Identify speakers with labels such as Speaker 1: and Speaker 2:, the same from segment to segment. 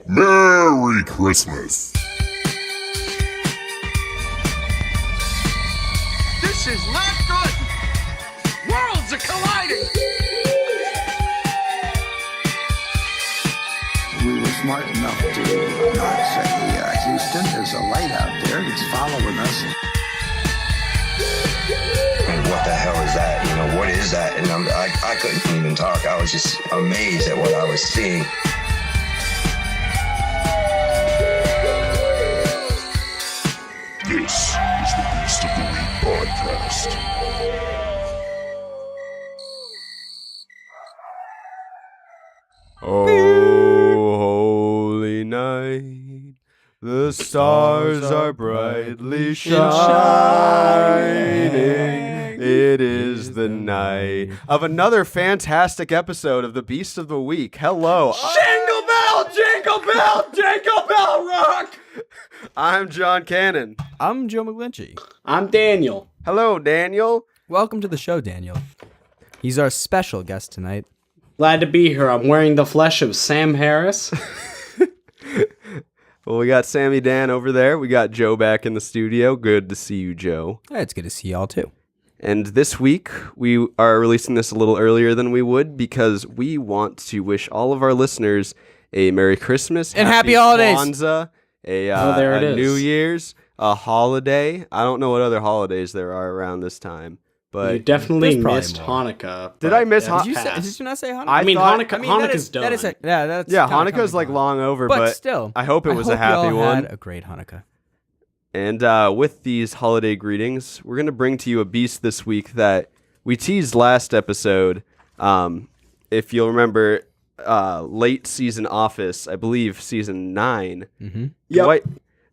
Speaker 1: Merry Christmas!
Speaker 2: This is not good! Worlds are colliding!
Speaker 3: We were smart enough to not say, Houston, there's a light out there that's following us.
Speaker 4: And what the hell is that? You know, what is that? And I couldn't even talk. I was just amazed at what I was seeing.
Speaker 1: This is the Beast of the Week podcast.
Speaker 5: Oh, holy night, the stars are brightly shining. It is the night of another fantastic episode of the Beast of the Week. Hello. Jingle bell, jingle bell, jingle bell rock. I'm John Cannon.
Speaker 6: I'm Joe McGlinchey.
Speaker 7: I'm Daniel.
Speaker 5: Hello, Daniel.
Speaker 6: Welcome to the show, Daniel. He's our special guest tonight.
Speaker 7: Glad to be here. I'm wearing the flesh of Sam Harris.
Speaker 5: Well, we got Sammy Dan over there. We got Joe back in the studio. Good to see you, Joe.
Speaker 6: It's good to see y'all, too.
Speaker 5: And this week, we are releasing this a little earlier than we would because we want to wish all of our listeners a Merry Christmas
Speaker 6: and Happy Holidays.
Speaker 5: Kwanzaa, a New Year's, a holiday. I don't know what other holidays there are around this time, but
Speaker 7: You definitely
Speaker 6: There's probably
Speaker 7: missed
Speaker 6: more.
Speaker 7: Hanukkah.
Speaker 5: Did I miss
Speaker 7: that's
Speaker 5: Hanukkah?
Speaker 6: Did you not say Hanukkah?
Speaker 7: I mean,
Speaker 5: thought-
Speaker 7: Hanukkah's done.
Speaker 6: That is that's
Speaker 5: yeah,
Speaker 6: kinda
Speaker 5: Hanukkah's
Speaker 6: coming
Speaker 5: like
Speaker 6: on.
Speaker 5: long over,
Speaker 6: But
Speaker 5: but
Speaker 6: still,
Speaker 5: I hope it was a happy
Speaker 6: y'all
Speaker 5: one.
Speaker 6: Had a great Hanukkah.
Speaker 5: And with these holiday greetings, we're going to bring to you a beast this week that we teased last episode. If you'll remember, late season Office, I believe season 9.
Speaker 6: Mm-hmm.
Speaker 7: Yep.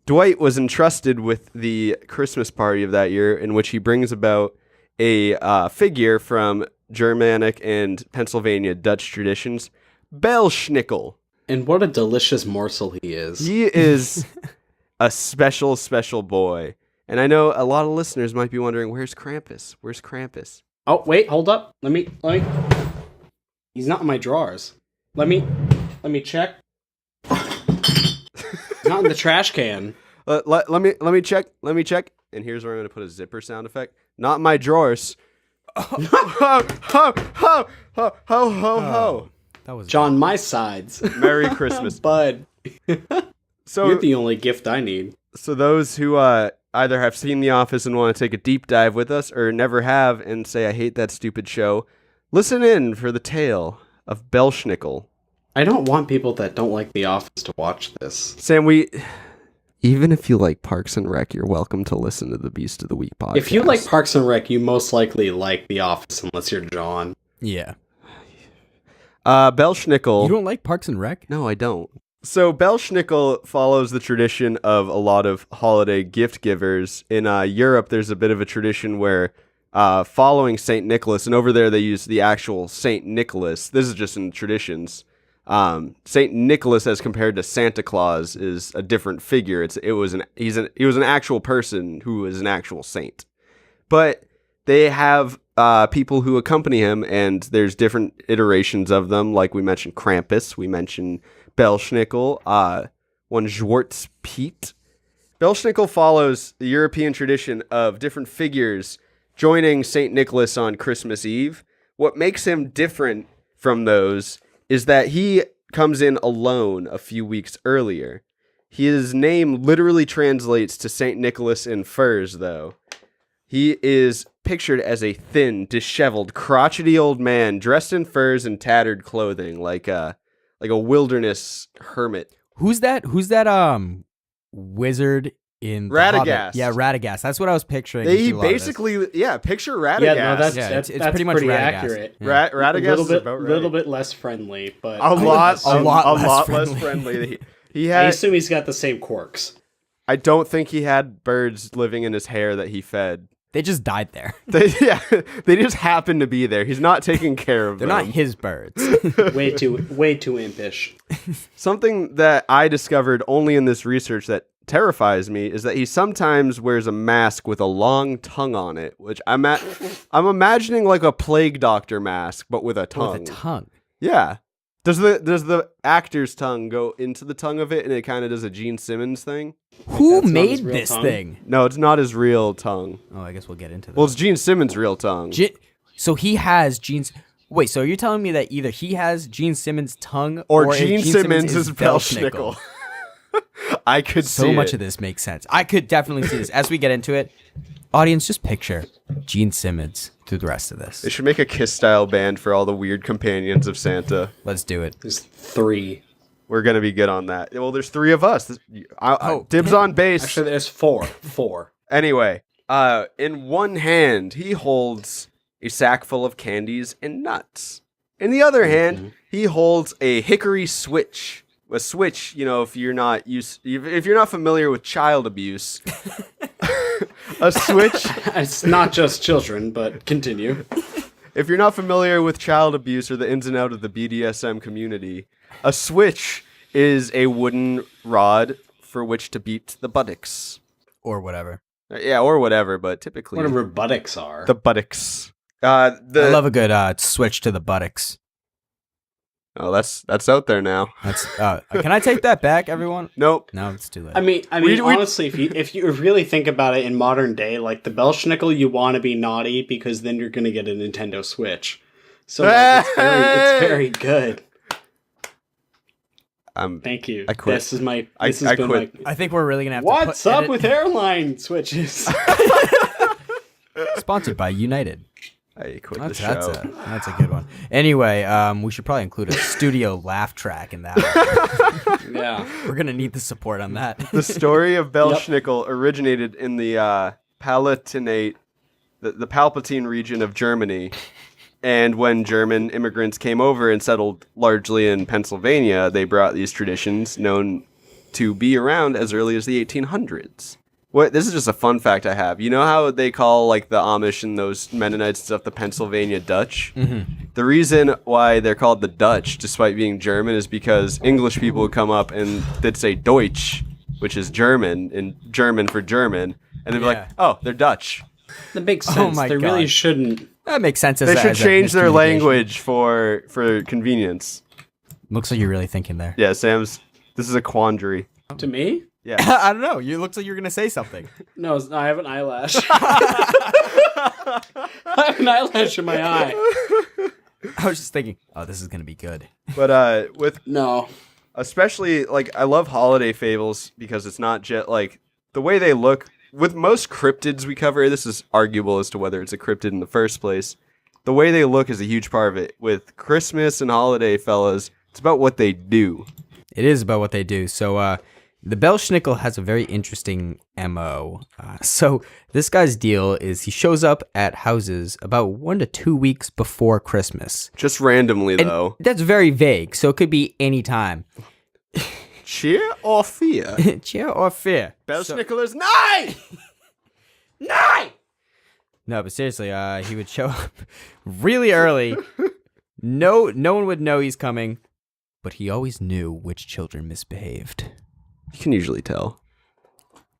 Speaker 5: Dwight was entrusted with the Christmas party of that year, in which he brings about a figure from Germanic and Pennsylvania Dutch traditions, Belsnickel.
Speaker 7: And what a delicious morsel he is.
Speaker 5: He is a special, special boy. And I know a lot of listeners might be wondering, where's Krampus? Where's Krampus?
Speaker 7: Oh, wait, hold up. Let me. He's not in my drawers. Let me check. He's not in the trash can.
Speaker 5: Let me check. And here's where I'm going to put a zipper sound effect. Not in my drawers. Ho, ho, ho, ho, ho, ho, ho.
Speaker 6: That was
Speaker 7: John, my sides.
Speaker 5: Merry Christmas.
Speaker 7: Bud.
Speaker 5: So,
Speaker 7: You're the only gift I need.
Speaker 5: so those who either have seen The Office and want to take a deep dive with us or never have and say, I hate that stupid show, listen in for the tale of Belsnickel.
Speaker 7: I don't want people that don't like The Office to watch this.
Speaker 5: Sam, even if you like Parks and Rec, you're welcome to listen to the Beast of the Week podcast.
Speaker 7: If you like Parks and Rec, you most likely like The Office, unless you're John.
Speaker 6: Yeah.
Speaker 5: Belsnickel.
Speaker 6: You don't like Parks and Rec?
Speaker 5: No, I don't. So Belsnickel follows the tradition of a lot of holiday gift givers. In Europe, there's a bit of a tradition where following St. Nicholas, and over there they use the actual St. Nicholas. This is just in traditions. St. Nicholas, as compared to Santa Claus, is a different figure. He was an actual person who was an actual saint. But they have people who accompany him, and there's different iterations of them. Like we mentioned Krampus, we mentioned Belsnickel, one Schwartz Pete. Belsnickel follows the European tradition of different figures joining St. Nicholas on Christmas Eve. What makes him different from those is that he comes in alone a few weeks earlier. His name literally translates to St. Nicholas in furs, though. He is pictured as a thin, disheveled, crotchety old man dressed in furs and tattered clothing, like a wilderness hermit.
Speaker 6: Who's that wizard in The
Speaker 5: Radagast.
Speaker 6: Hobbit? Yeah, Radagast. That's what I was picturing.
Speaker 5: He
Speaker 6: through a lot of this.
Speaker 5: basically, picture Radagast.
Speaker 7: Yeah, no, that's
Speaker 6: it's
Speaker 7: that's
Speaker 6: pretty much
Speaker 7: pretty
Speaker 6: Radagast.
Speaker 7: accurate.
Speaker 6: Yeah.
Speaker 5: Radagast is about right.
Speaker 7: Little bit less friendly, but
Speaker 5: a lot less
Speaker 6: friendly.
Speaker 5: friendly. He
Speaker 7: I
Speaker 5: had.
Speaker 7: assume he's got the same quirks.
Speaker 5: I don't think he had birds living in his hair that he fed.
Speaker 6: They just died there.
Speaker 5: They just happened to be there. He's not taking care of
Speaker 6: They're
Speaker 5: them.
Speaker 6: not his birds.
Speaker 7: Way too impish.
Speaker 5: Something that I discovered only in this research that terrifies me is that he sometimes wears a mask with a long tongue on it, which I'm imagining like a plague doctor mask, but with a tongue.
Speaker 6: With a tongue.
Speaker 5: Yeah. Does the actor's tongue go into the tongue of it, and it kind of does a Gene Simmons thing?
Speaker 6: Who
Speaker 7: that's not
Speaker 6: made
Speaker 7: his real
Speaker 6: this
Speaker 7: tongue?
Speaker 6: thing?
Speaker 5: No, it's not his real tongue.
Speaker 6: Oh, I guess we'll get into that.
Speaker 5: Well, it's Gene Simmons' real tongue.
Speaker 6: So he has Gene's. Wait, so you're telling me that either he has Gene Simmons' tongue
Speaker 5: or
Speaker 6: if
Speaker 5: Gene Simmons is Belsnickel. I could see
Speaker 6: So much
Speaker 5: it.
Speaker 6: of this makes sense. I could definitely see this. As we get into it, audience, just picture Gene Simmons through the rest of this.
Speaker 5: They should make a Kiss-style band for all the weird companions of Santa.
Speaker 6: Let's do it.
Speaker 7: There's 3.
Speaker 5: We're gonna be good on that. Well, there's 3 of us. Dibs on bass.
Speaker 7: Actually, there's 4. 4.
Speaker 5: Anyway, in one hand, he holds a sack full of candies and nuts. In the other hand, he holds a hickory switch. A switch, if you're not familiar with child abuse, a switch.
Speaker 7: It's not just children, but continue.
Speaker 5: If you're not familiar with child abuse or the ins and outs of the BDSM community, a switch is a wooden rod for which to beat the buttocks.
Speaker 6: Or whatever.
Speaker 5: Yeah, or whatever, but typically
Speaker 7: Whatever buttocks are.
Speaker 5: the buttocks.
Speaker 6: I love a good switch to the buttocks.
Speaker 5: Oh, that's out there now.
Speaker 6: That's. Can I take that back, everyone?
Speaker 5: Nope.
Speaker 6: No, it's too late.
Speaker 7: I mean,
Speaker 5: We-
Speaker 7: honestly, if you really think about it in modern day, like the Belsnickel, you want to be naughty because then you're gonna get a Nintendo Switch. So like, it's very good. Thank you.
Speaker 5: I quit.
Speaker 7: This is my.
Speaker 5: I
Speaker 7: This has been
Speaker 5: quit.
Speaker 6: I think we're really gonna have
Speaker 7: What's
Speaker 6: to.
Speaker 7: up with airline switches?
Speaker 6: Sponsored by United.
Speaker 5: I quit the
Speaker 6: That's,
Speaker 5: show.
Speaker 6: that's a good one. Anyway, we should probably include a studio laugh track in that one.
Speaker 7: Yeah.
Speaker 6: We're gonna need the support on that.
Speaker 5: The story of Belsnickel originated in the Palatinate, the Palpatine region of Germany. And when German immigrants came over and settled largely in Pennsylvania, they brought these traditions known to be around as early as the 1800s. This is just a fun fact I have. You know how they call like the Amish and those Mennonites and stuff the Pennsylvania Dutch? Mm-hmm. The reason why they're called the Dutch, despite being German, is because English people would come up and they'd say Deutsch, which is German, and German for German, and they'd be like, oh, they're Dutch.
Speaker 7: That makes sense.
Speaker 6: my
Speaker 7: They really
Speaker 6: God.
Speaker 7: shouldn't.
Speaker 6: That makes sense.
Speaker 5: They should
Speaker 6: as a
Speaker 5: change their
Speaker 6: miscommunication.
Speaker 5: language for convenience.
Speaker 6: Looks like you're really thinking there.
Speaker 5: Yeah, this is a quandary.
Speaker 7: To me?
Speaker 5: Yeah.
Speaker 6: I don't know. You looks like you're gonna say something.
Speaker 7: No, I have an eyelash. I have an eyelash in my eye.
Speaker 6: I was just thinking, oh, this is gonna be good.
Speaker 5: But with
Speaker 7: No.
Speaker 5: especially like I love holiday fables because it's not just like the way they look. With most cryptids we cover, this is arguable as to whether it's a cryptid in the first place. The way they look is a huge part of it. With Christmas and holiday fellas, it's about what they do.
Speaker 6: It is about what they do. So, the Belsnickel has a very interesting MO. So this guy's deal is he shows up at houses about 1 to 2 weeks before Christmas.
Speaker 5: Just randomly
Speaker 6: And
Speaker 5: though.
Speaker 6: that's very vague, so it could be any time.
Speaker 5: Cheer or fear?
Speaker 6: Cheer or fear.
Speaker 5: Belsnickel is nigh!
Speaker 6: No, but seriously, he would show up really early. No one would know he's coming, but he always knew which children misbehaved.
Speaker 5: You can usually tell.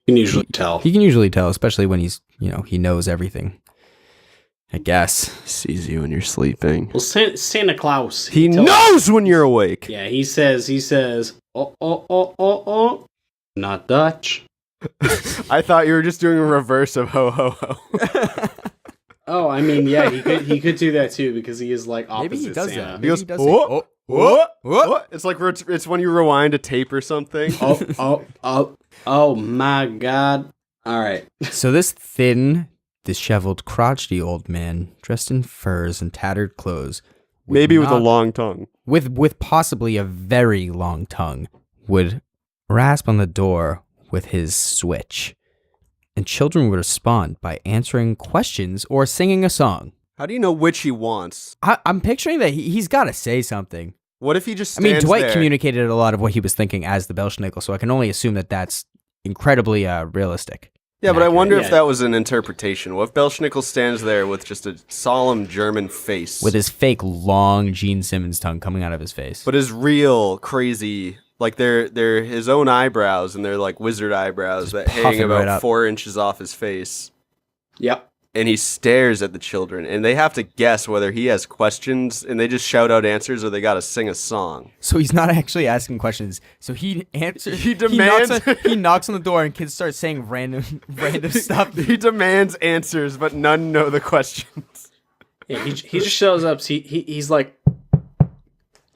Speaker 7: You can usually tell.
Speaker 6: He can usually tell, especially when he's, he knows everything. I guess.
Speaker 5: Sees you when you're sleeping.
Speaker 7: Well, Santa Claus.
Speaker 5: He
Speaker 7: tells-
Speaker 5: knows when you're awake.
Speaker 7: Yeah, he says, oh, not Dutch.
Speaker 5: I thought you were just doing a reverse of ho ho ho.
Speaker 7: Oh, I mean, yeah, he could do that too because he is like opposite
Speaker 6: Maybe he does
Speaker 7: Santa.
Speaker 6: that.
Speaker 5: He
Speaker 6: Maybe
Speaker 5: goes,
Speaker 6: he does
Speaker 5: "Oh,
Speaker 6: say,
Speaker 5: what?
Speaker 6: what?
Speaker 5: It's like it's when you rewind a tape or something.
Speaker 7: Oh my God! All right,
Speaker 6: So this thin, disheveled, crotchety old man, dressed in furs and tattered clothes,
Speaker 5: Maybe with a
Speaker 6: not-
Speaker 5: long tongue.
Speaker 6: with possibly a very long tongue, would rasp on the door with his switch. And children would respond by answering questions or singing a song.
Speaker 5: How do you know which he wants?
Speaker 6: I'm picturing that he's got to say something.
Speaker 5: What if he just
Speaker 6: I mean,
Speaker 5: stands
Speaker 6: Dwight
Speaker 5: there?
Speaker 6: communicated a lot of what he was thinking as the Belsnickel, so I can only assume that that's incredibly realistic.
Speaker 5: Yeah, but I wonder if
Speaker 7: Yeah.
Speaker 5: that was an interpretation. What if Belsnickel stands there with just a solemn German face?
Speaker 6: With his fake long Gene Simmons tongue coming out of his face.
Speaker 5: but his real crazy, like they're his own eyebrows, and they're like wizard eyebrows that hang
Speaker 6: puffing
Speaker 5: about
Speaker 6: right up.
Speaker 5: 4 inches off his face.
Speaker 7: yep.
Speaker 5: and he stares at the children, and they have to guess whether he has questions, and they just shout out answers, or they got to sing a song.
Speaker 6: So he's not actually asking questions. So he answers.
Speaker 5: He demands.
Speaker 6: He knocks on the door, and kids start saying random stuff.
Speaker 5: He demands answers, but none know the questions.
Speaker 7: Yeah, he just shows up. So he's like,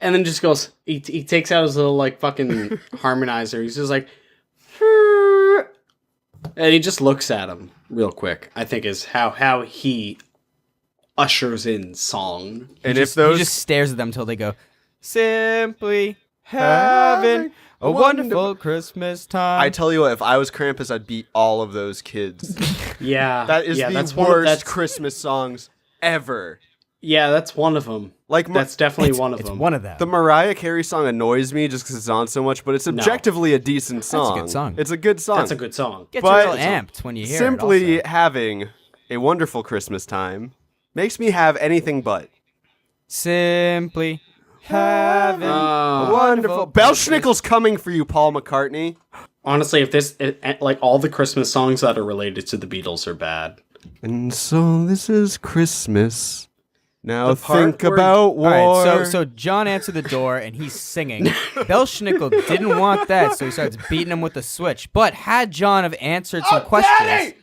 Speaker 7: and then just goes. He takes out his little like fucking harmonizer. He's just like, and he just looks at him real quick. I think is how he ushers in song.
Speaker 5: And
Speaker 6: He
Speaker 5: if those
Speaker 6: just stares at them till they go, simply having a wonderful Christmas time.
Speaker 5: I tell you what, if I was Krampus, I'd beat all of those kids.
Speaker 7: Yeah,
Speaker 5: That is
Speaker 7: that's
Speaker 5: the
Speaker 7: one
Speaker 5: worst
Speaker 7: that's
Speaker 5: Christmas songs ever.
Speaker 7: Yeah, that's one of them.
Speaker 5: Like
Speaker 7: That's definitely one of
Speaker 6: It's
Speaker 7: them.
Speaker 6: one of them.
Speaker 5: the Mariah Carey song annoys me just because it's on so much, but it's objectively a decent song.
Speaker 6: good song.
Speaker 5: It's a good song.
Speaker 7: That's a good song.
Speaker 6: Gets
Speaker 5: but
Speaker 6: you real amped when you hear
Speaker 5: Simply
Speaker 6: it. Also.
Speaker 5: having a wonderful Christmas time makes me have anything but.
Speaker 6: Simply having
Speaker 7: Uh,
Speaker 6: a wonderful.
Speaker 5: Belsnickel's coming for you, Paul McCartney.
Speaker 7: Honestly, if like all the Christmas songs that are related to the Beatles are bad.
Speaker 5: And so this is Christmas. Now
Speaker 7: The part
Speaker 5: think
Speaker 7: where-
Speaker 5: about war.
Speaker 6: All right, so John answered the door and he's singing. Belsnickel didn't want that, so he starts beating him with the switch. But had John have answered some questions,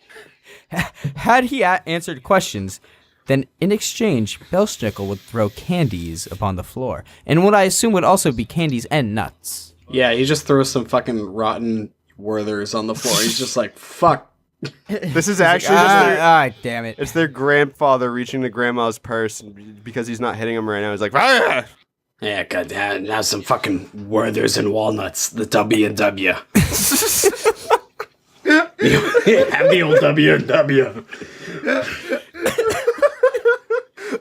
Speaker 6: had he answered questions, then in exchange, Belsnickel would throw candies upon the floor, and what I assume would also be candies and nuts.
Speaker 7: Yeah, he just throws some fucking rotten Werthers on the floor. He's just like, fuck.
Speaker 5: This is actually just their,
Speaker 6: Damn it!
Speaker 5: it's their grandfather reaching to grandma's purse and because he's not hitting him right now. He's like, "Ah!"
Speaker 7: Yeah, God, now some fucking Werthers and walnuts. The W&W. Have the old W&W.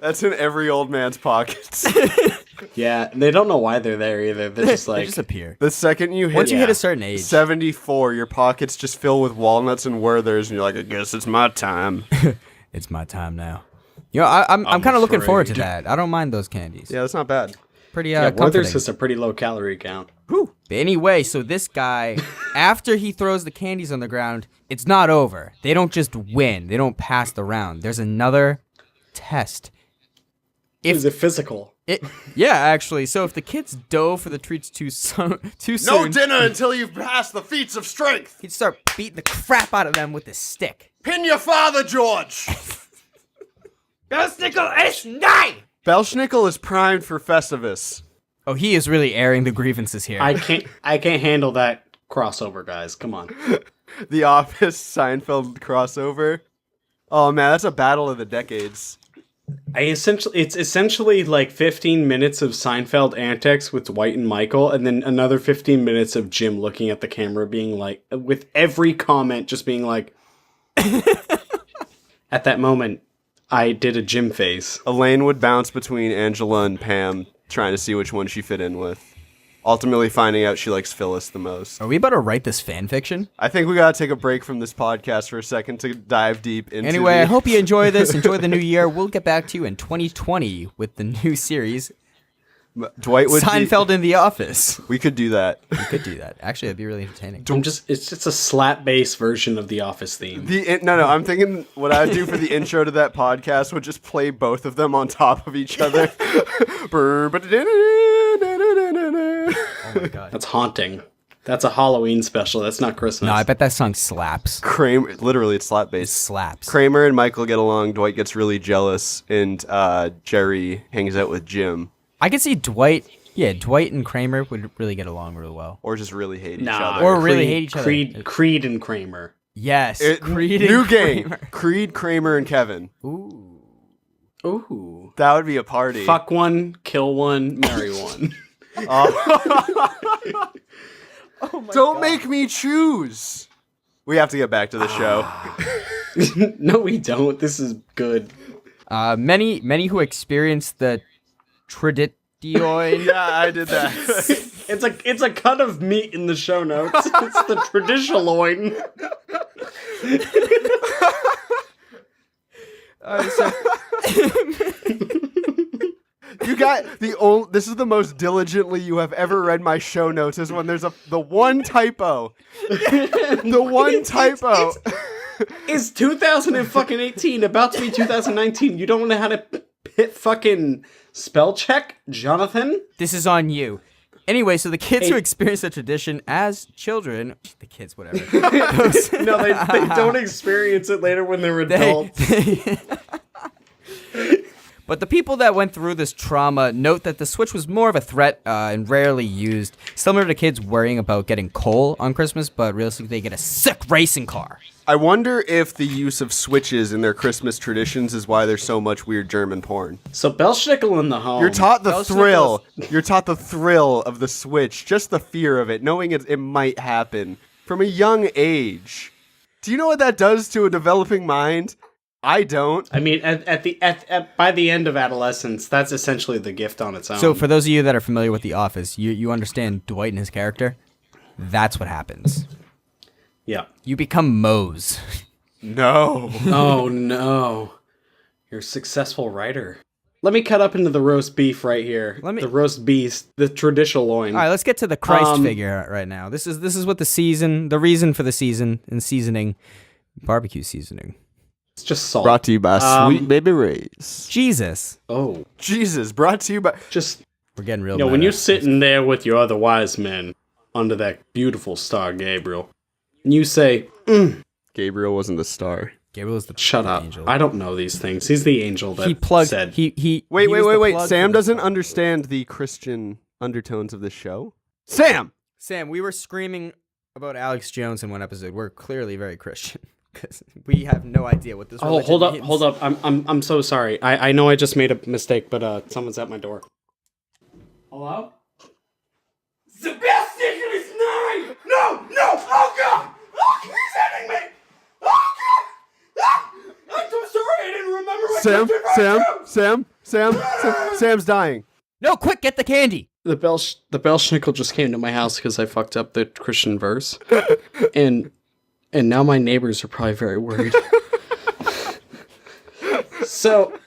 Speaker 5: That's in every old man's pockets.
Speaker 7: Yeah, they don't know why they're there either. They're just
Speaker 6: They
Speaker 7: like,
Speaker 6: just appear.
Speaker 5: The second you hit
Speaker 6: Once you hit
Speaker 7: Yeah.
Speaker 6: a certain age,
Speaker 5: 74, your pockets just fill with walnuts and Werthers, and you're like, I guess it's my time.
Speaker 6: it's my time now. You know, I'm kind of looking forward to
Speaker 7: afraid.
Speaker 6: that. I don't mind those candies.
Speaker 5: Yeah, that's not bad.
Speaker 6: Pretty
Speaker 7: yeah,
Speaker 6: comforting.
Speaker 7: Werther's is a pretty low calorie count.
Speaker 6: But anyway, so this guy, after he throws the candies on the ground, it's not over. They don't just win. They don't pass the round. There's another test.
Speaker 7: Is it physical?
Speaker 6: Yeah, actually. So if the kids dove for the treats too soon,
Speaker 5: No dinner until you've passed the feats of strength.
Speaker 6: he'd start beating the crap out of them with his stick.
Speaker 5: Pin your father, George.
Speaker 6: Belsnickel is nine!
Speaker 5: Belsnickel is primed for Festivus.
Speaker 6: Oh, he is really airing the grievances here.
Speaker 7: I can't handle that crossover, guys. Come on.
Speaker 5: The Office Seinfeld crossover. Oh man, that's a battle of the decades.
Speaker 7: It's essentially like 15 minutes of Seinfeld antics with Dwight and Michael, and then another 15 minutes of Jim looking at the camera, being like, with every comment just being like, at that moment, I did a Jim face.
Speaker 5: Elaine would bounce between Angela and Pam, trying to see which one she fit in with. Ultimately finding out she likes Phyllis the most.
Speaker 6: Are we about to write this fan fiction?
Speaker 5: I think we gotta take a break from this podcast for a second to dive deep into
Speaker 6: Anyway,
Speaker 5: the-
Speaker 6: I hope you enjoy this. Enjoy the new year. We'll get back to you in 2020 with the new series,
Speaker 5: Dwight would
Speaker 6: Seinfeld in the Office.
Speaker 5: We could do that.
Speaker 6: We could do that. Actually, that'd be really entertaining.
Speaker 7: It's just a slap bass version of the Office theme.
Speaker 5: No, I'm thinking what I would do for the intro to that podcast would just play both of them on top of each other.
Speaker 6: Oh my god.
Speaker 7: That's haunting. That's a Halloween special. That's not Christmas.
Speaker 6: No, I bet that song slaps.
Speaker 5: Kramer, literally, it's slap
Speaker 6: It
Speaker 5: bass.
Speaker 6: slaps.
Speaker 5: Kramer and Michael get along. Dwight gets really jealous, and Jerry hangs out with Jim,
Speaker 6: I could see Dwight. Yeah, Dwight and Kramer would really get along real well.
Speaker 5: or just really hate each
Speaker 7: Nah,
Speaker 5: other.
Speaker 6: Or really hate each other.
Speaker 7: Creed and Kramer.
Speaker 6: Yes. Creed
Speaker 5: New
Speaker 6: and
Speaker 5: gang.
Speaker 6: Kramer.
Speaker 5: Creed, Kramer, and Kevin.
Speaker 6: Ooh.
Speaker 7: Ooh.
Speaker 5: That would be a party.
Speaker 7: Fuck one, kill one, marry one.
Speaker 5: Don't make me choose. We have to get back to the show.
Speaker 7: No, we don't. This is good.
Speaker 6: Many who experience the traditioid.
Speaker 5: Yeah, I did that.
Speaker 7: It's a cut of meat in the show notes. It's the traditionaloid.
Speaker 5: You got this is the most diligently you have ever read my show notes is when there's the one typo. The one typo.
Speaker 7: Is 2018 about to be 2019? You don't know how to hit fucking spell check, Jonathan?
Speaker 6: This is on you. Anyway, so the kids who experience the tradition as children, the kids, whatever.
Speaker 7: No, they don't experience it later when they're adults.
Speaker 6: But the people that went through this trauma note that the Switch was more of a threat and rarely used, similar to kids worrying about getting coal on Christmas, but realistically they get a sick racing car.
Speaker 5: I wonder if the use of Switches in their Christmas traditions is why there's so much weird German porn.
Speaker 7: So Belsnickel in the home.
Speaker 5: You're taught the thrill. You're taught the thrill of the Switch, just the fear of it, knowing it might happen from a young age. Do you know what that does to a developing mind? I don't.
Speaker 7: I mean, by the end of adolescence, that's essentially the gift on its own.
Speaker 6: So for those of you that are familiar with The Office, you understand Dwight and his character? That's what happens.
Speaker 7: Yeah.
Speaker 6: You become Mose.
Speaker 5: No.
Speaker 7: Oh, no. You're a successful writer. Let me cut up into the roast beef right here. The roast beef, the traditional loin.
Speaker 6: All right, let's get to the Christ figure right now. This is what the reason for the season and seasoning, barbecue seasoning.
Speaker 7: It's just salt.
Speaker 5: Brought to you by Sweet Baby Ray's.
Speaker 6: Jesus.
Speaker 7: Oh.
Speaker 5: Jesus, brought to you by...
Speaker 6: We're getting real
Speaker 7: You know,
Speaker 6: meta.
Speaker 7: when you're sitting there with your other wise men under that beautiful star, Gabriel, and you say,
Speaker 5: Gabriel wasn't the star.
Speaker 6: Gabriel is the
Speaker 7: shut up.
Speaker 6: angel.
Speaker 7: I don't know these things. He's the angel that
Speaker 6: He plugged.
Speaker 7: said.
Speaker 5: Wait. Sam doesn't understand the Christian undertones of this show. Sam,
Speaker 6: we were screaming about Alex Jones in one episode. We're clearly very Christian because we have no idea what this.
Speaker 7: Oh, hold up. I'm so sorry. I know I just made a mistake, but someone's at my door. Hello? The Belsnickel is 9! No! Oh god! Oh, he's hitting me! Oh god! Ah! I'm so sorry, I didn't remember my
Speaker 5: Sam's dying.
Speaker 6: No, quick, get the candy.
Speaker 7: The Belsnickel just came to my house because I fucked up the Christian verse. and now my neighbors are probably very worried. So,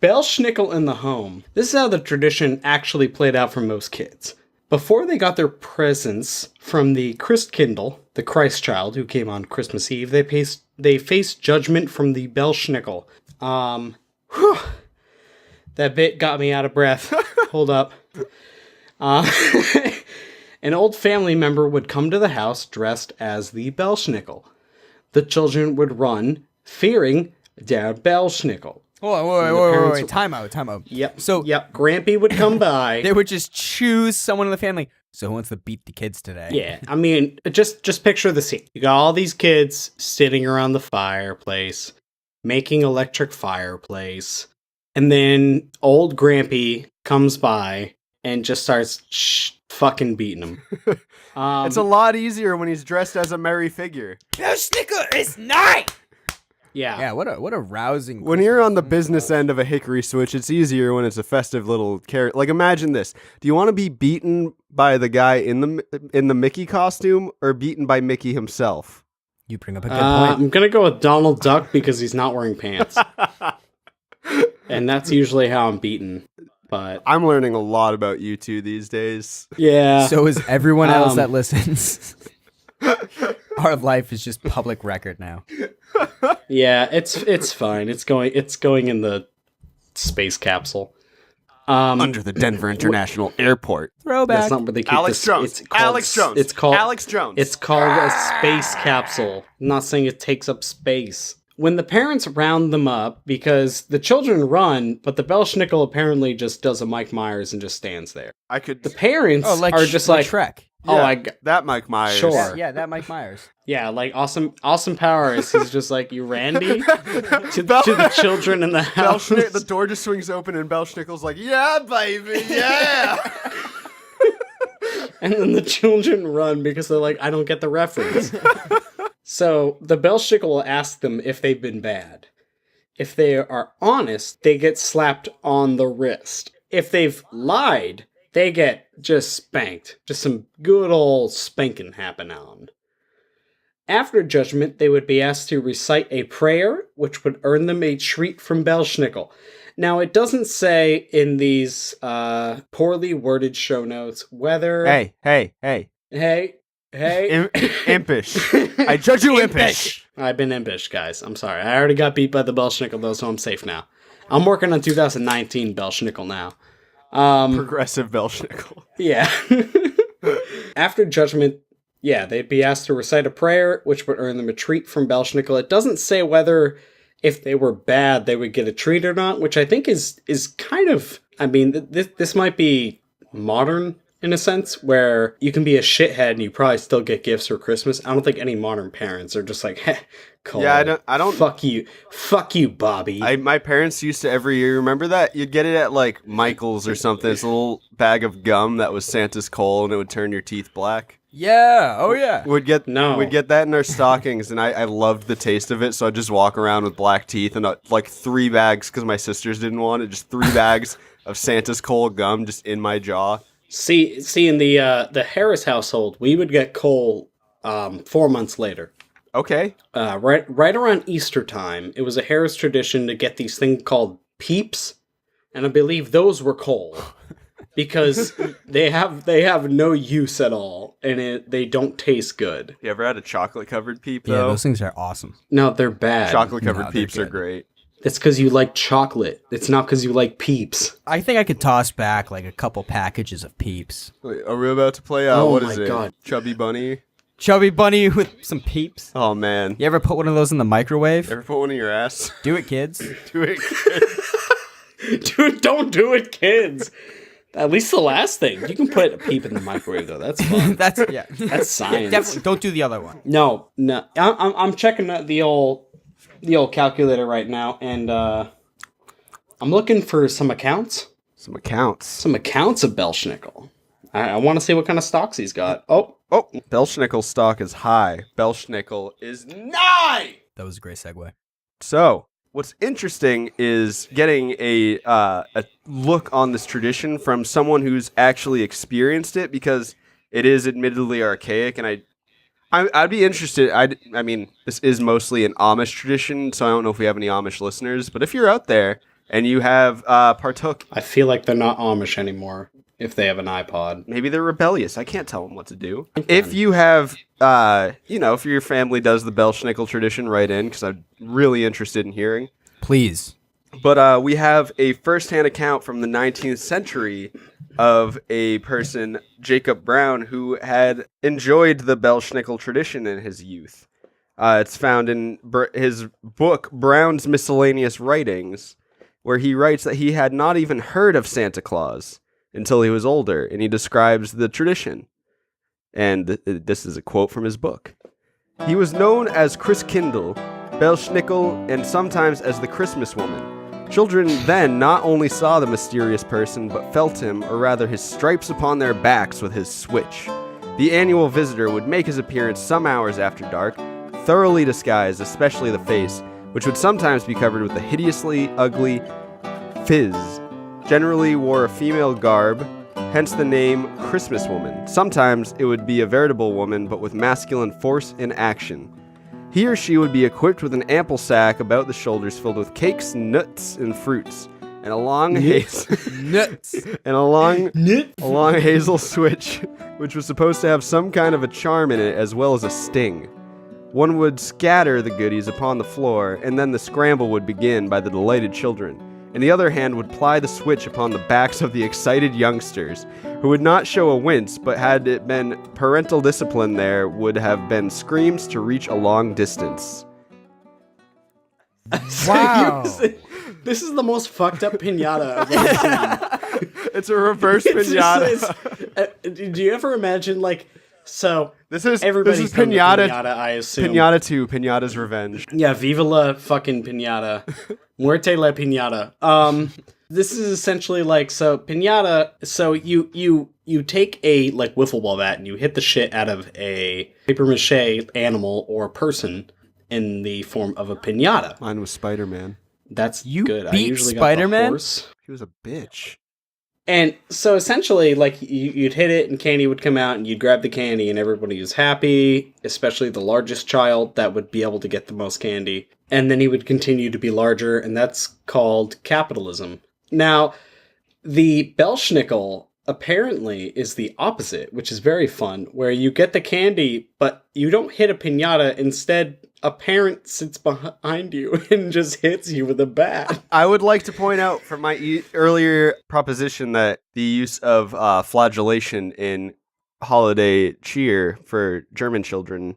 Speaker 7: Belsnickel in the home. This is how the tradition actually played out for most kids. Before they got their presents from the Christkindl, the Christ child who came on Christmas Eve, they faced judgment from the Belsnickel. That bit got me out of breath. Hold up. An old family member would come to the house dressed as the Belsnickel. The children would run, fearing der Belsnickel.
Speaker 6: Wait, time out.
Speaker 7: Yep.
Speaker 6: So
Speaker 7: Grampy would come by.
Speaker 6: they would just choose someone in the family. So who wants to beat the kids today?
Speaker 7: Yeah, I mean, just picture the scene. You got all these kids sitting around the fireplace, making electric fireplace, and then old Grampy comes by and just starts fucking beating them.
Speaker 5: It's a lot easier when he's dressed as a merry figure.
Speaker 6: Belsnickel is 9!
Speaker 7: Yeah.
Speaker 6: Yeah, what a rousing.
Speaker 5: When you're on the business end of a hickory switch, it's easier when it's a festive little character. Like, imagine this: do you want to be beaten by the guy in the Mickey costume, or beaten by Mickey himself?
Speaker 6: You bring up a good point.
Speaker 7: I'm gonna go with Donald Duck because he's not wearing pants, and that's usually how I'm beaten. But
Speaker 5: I'm learning a lot about you two these days.
Speaker 7: yeah.
Speaker 6: So is everyone else that listens. Our life is just public record now.
Speaker 7: Yeah, it's fine. It's going in the space capsule.
Speaker 5: Under the Denver International Airport.
Speaker 6: Throwback.
Speaker 7: That's not where they keep
Speaker 5: Alex Jones. Alex Jones.
Speaker 7: It's called
Speaker 5: Alex Jones.
Speaker 7: It's called a space capsule. I'm not saying it takes up space. When the parents round them up, because the children run, but the Belsnickel apparently just does a Mike Myers and just stands there. The parents are just like
Speaker 6: Shrek.
Speaker 5: That Mike Myers.
Speaker 7: Sure.
Speaker 6: Yeah, that Mike Myers.
Speaker 7: Yeah, like Austin Powers. He's just like, you Randy? to the children in the house.
Speaker 5: The door just swings open and Belsnickel's like, yeah, baby, yeah.
Speaker 7: And then the children run because they're like, I don't get the reference. So the Belsnickel will ask them if they've been bad. If they are honest, they get slapped on the wrist. If they've lied, they get just spanked. Just some good old spanking happen on. After judgment, they would be asked to recite a prayer, which would earn them a treat from Belsnickel. Now, it doesn't say in these poorly worded show notes whether...
Speaker 5: Hey.
Speaker 7: Hey, Hey,
Speaker 5: Impish. I judge you impish.
Speaker 7: I've been impish, guys. I'm sorry. I already got beat by the Belsnickel, though, so I'm safe now. I'm working on 2019 Belsnickel now.
Speaker 5: Progressive Belsnickel.
Speaker 7: Yeah. After judgment, yeah, they'd be asked to recite a prayer, which would earn them a treat from Belsnickel. It doesn't say whether, if they were bad, they would get a treat or not, which I think is kind of, I mean, this might be modern in a sense, where you can be a shithead and you probably still get gifts for Christmas. I don't think any modern parents are just like, heh, Cole,
Speaker 5: Yeah, I don't.
Speaker 7: fuck you, Bobby.
Speaker 5: My parents used to every year. Remember that you'd get it at like Michael's or something. It's a little bag of gum that was Santa's coal, and it would turn your teeth black.
Speaker 6: Yeah. Oh yeah.
Speaker 5: We'd get
Speaker 7: No.
Speaker 5: that in our stockings, and I loved the taste of it. So I'd just walk around with black teeth and like 3 bags because my sisters didn't want it. Just 3 bags of Santa's coal gum just in my jaw.
Speaker 7: See, in the Harris household, we would get coal 4 months later.
Speaker 5: Okay.
Speaker 7: Right around Easter time, it was a Harris tradition to get these things called peeps, and I believe those were coal because they have no use at all, and they don't taste good.
Speaker 5: You ever had a chocolate covered peep
Speaker 6: Yeah,
Speaker 5: though?
Speaker 6: those things are awesome.
Speaker 7: No, they're bad.
Speaker 5: Chocolate covered
Speaker 6: No, they're
Speaker 5: peeps are
Speaker 6: good.
Speaker 5: great.
Speaker 7: It's because you like chocolate. It's not because you like peeps.
Speaker 6: I think I could toss back like a couple packages of Peeps.
Speaker 5: Wait, are we about to play?
Speaker 7: Oh
Speaker 5: What
Speaker 7: my
Speaker 5: is it?
Speaker 7: God.
Speaker 5: Chubby bunny.
Speaker 6: Chubby bunny with some Peeps.
Speaker 5: Oh man.
Speaker 6: You ever put one of those in the microwave?
Speaker 5: Ever put one in your ass?
Speaker 6: Do it, kids.
Speaker 5: Do it.
Speaker 7: Dude, don't do it, kids. At least the last thing. You can put a peep in the microwave, though. That's fun.
Speaker 6: That's yeah.
Speaker 7: That's science.
Speaker 6: Definitely don't do the other one.
Speaker 7: No. I'm checking the old calculator right now, and I'm looking for some accounts.
Speaker 5: Some accounts.
Speaker 7: Some accounts of Belsnickel. I want to see what kind of stocks he's got. Oh,
Speaker 5: Belsnickel stock is high. Belsnickel is nigh.
Speaker 6: That was a great segue.
Speaker 5: So, what's interesting is getting a look on this tradition from someone who's actually experienced it, because it is admittedly archaic, and I'd be interested. I mean, this is mostly an Amish tradition, so I don't know if we have any Amish listeners, but if you're out there and you have partook,
Speaker 7: I feel like they're not Amish anymore if they have an iPod.
Speaker 5: maybe they're rebellious. I can't tell them what to do. If you have, if your family does the Belsnickel tradition, write in, because I'm really interested in hearing.
Speaker 6: Please.
Speaker 5: But we have a first-hand account from the 19th century of a person, Jacob Brown, who had enjoyed the Belsnickel tradition in his youth. It's found in his book, Brown's Miscellaneous Writings, where he writes that he had not even heard of Santa Claus until he was older, and he describes the tradition. And this is a quote from his book. He was known as Christkindl, Belsnickel, and sometimes as the Christmas woman. Children then not only saw the mysterious person, but felt him, or rather his stripes upon their backs with his switch. The annual visitor would make his appearance some hours after dark, thoroughly disguised, especially the face, which would sometimes be covered with a hideously ugly fizz. Generally wore a female garb, hence the name Christmas woman. Sometimes it would be a veritable woman, but with masculine force and action. He or she would be equipped with an ample sack about the shoulders filled with cakes, nuts, and fruits, and a long
Speaker 6: Nuts.
Speaker 5: and a long hazel switch, which was supposed to have some kind of a charm in it as well as a sting. One would scatter the goodies upon the floor, and then the scramble would begin by the delighted children, and the other hand would ply the switch upon the backs of the excited youngsters, who would not show a wince, but had it been parental discipline there would have been screams to reach a long distance.
Speaker 6: Wow.
Speaker 7: This is the most fucked up pinata I've ever seen.
Speaker 5: It's a reverse
Speaker 7: It's just-
Speaker 5: pinata.
Speaker 7: do you ever imagine, like, so
Speaker 5: This is
Speaker 7: everybody's done the
Speaker 5: pinata.
Speaker 7: I assume.
Speaker 5: Pinata 2, Pinata's Revenge.
Speaker 7: Yeah, viva la fucking pinata. Muerte la pinata. This is essentially like, so pinata, so you take a like wiffle ball bat and you hit the shit out of a paper mache animal or person in the form of a pinata.
Speaker 5: Mine was Spider-Man.
Speaker 7: That's
Speaker 6: You
Speaker 7: good. I
Speaker 6: beat
Speaker 7: usually got
Speaker 6: Spider-Man?
Speaker 7: the horse.
Speaker 5: He was a bitch.
Speaker 7: And so essentially, like, you'd hit it and candy would come out and you'd grab the candy and everybody was happy, especially the largest child that would be able to get the most candy. And then he would continue to be larger, and that's called capitalism. Now, the Belsnickel apparently is the opposite, which is very fun, where you get the candy, but you don't hit a piñata. Instead, a parent sits behind you and just hits you with a bat.
Speaker 5: I would like to point out from my earlier proposition that the use of flagellation in holiday cheer for German children,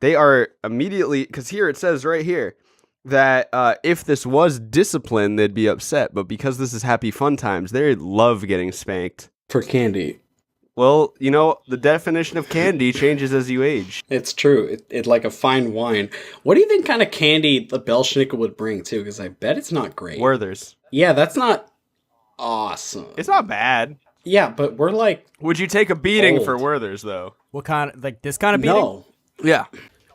Speaker 5: they are immediately, because here it says right here that if this was discipline, they'd be upset. But because this is happy fun times, they love getting spanked.
Speaker 7: For candy.
Speaker 5: Well, you know, the definition of candy changes as you age.
Speaker 7: It's true. It's like a fine wine. What do you think kind of candy the Belsnickel would bring, too? Because I bet it's not great.
Speaker 5: Werther's.
Speaker 7: Yeah, that's not awesome.
Speaker 5: It's not bad.
Speaker 7: Yeah, but we're like...
Speaker 5: Would you take a beating
Speaker 7: old.
Speaker 5: for Werther's, though?
Speaker 6: What kind of, like this kind of beating?
Speaker 7: No.
Speaker 5: Yeah.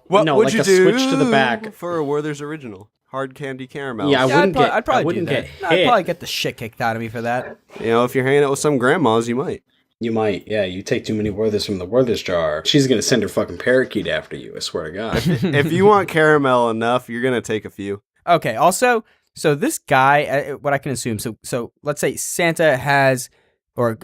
Speaker 5: What
Speaker 7: No,
Speaker 5: would
Speaker 7: like
Speaker 5: you
Speaker 7: a
Speaker 5: do
Speaker 7: switch to the back.
Speaker 5: for a Werther's original? Hard candy caramel.
Speaker 7: Yeah,
Speaker 6: I'd probably
Speaker 7: wouldn't
Speaker 6: do that.
Speaker 7: get
Speaker 6: I'd
Speaker 7: hit.
Speaker 6: probably get the shit kicked out of me for that.
Speaker 5: You know, if you're hanging out with some grandmas, you might.
Speaker 7: You might, yeah. You take too many Werther's from the Werther's jar. She's gonna send her fucking parakeet after you, I swear to God.
Speaker 5: If you want caramel enough, you're going to take a few.
Speaker 6: Okay. Also, so this guy, what I can assume, so let's say Santa has, or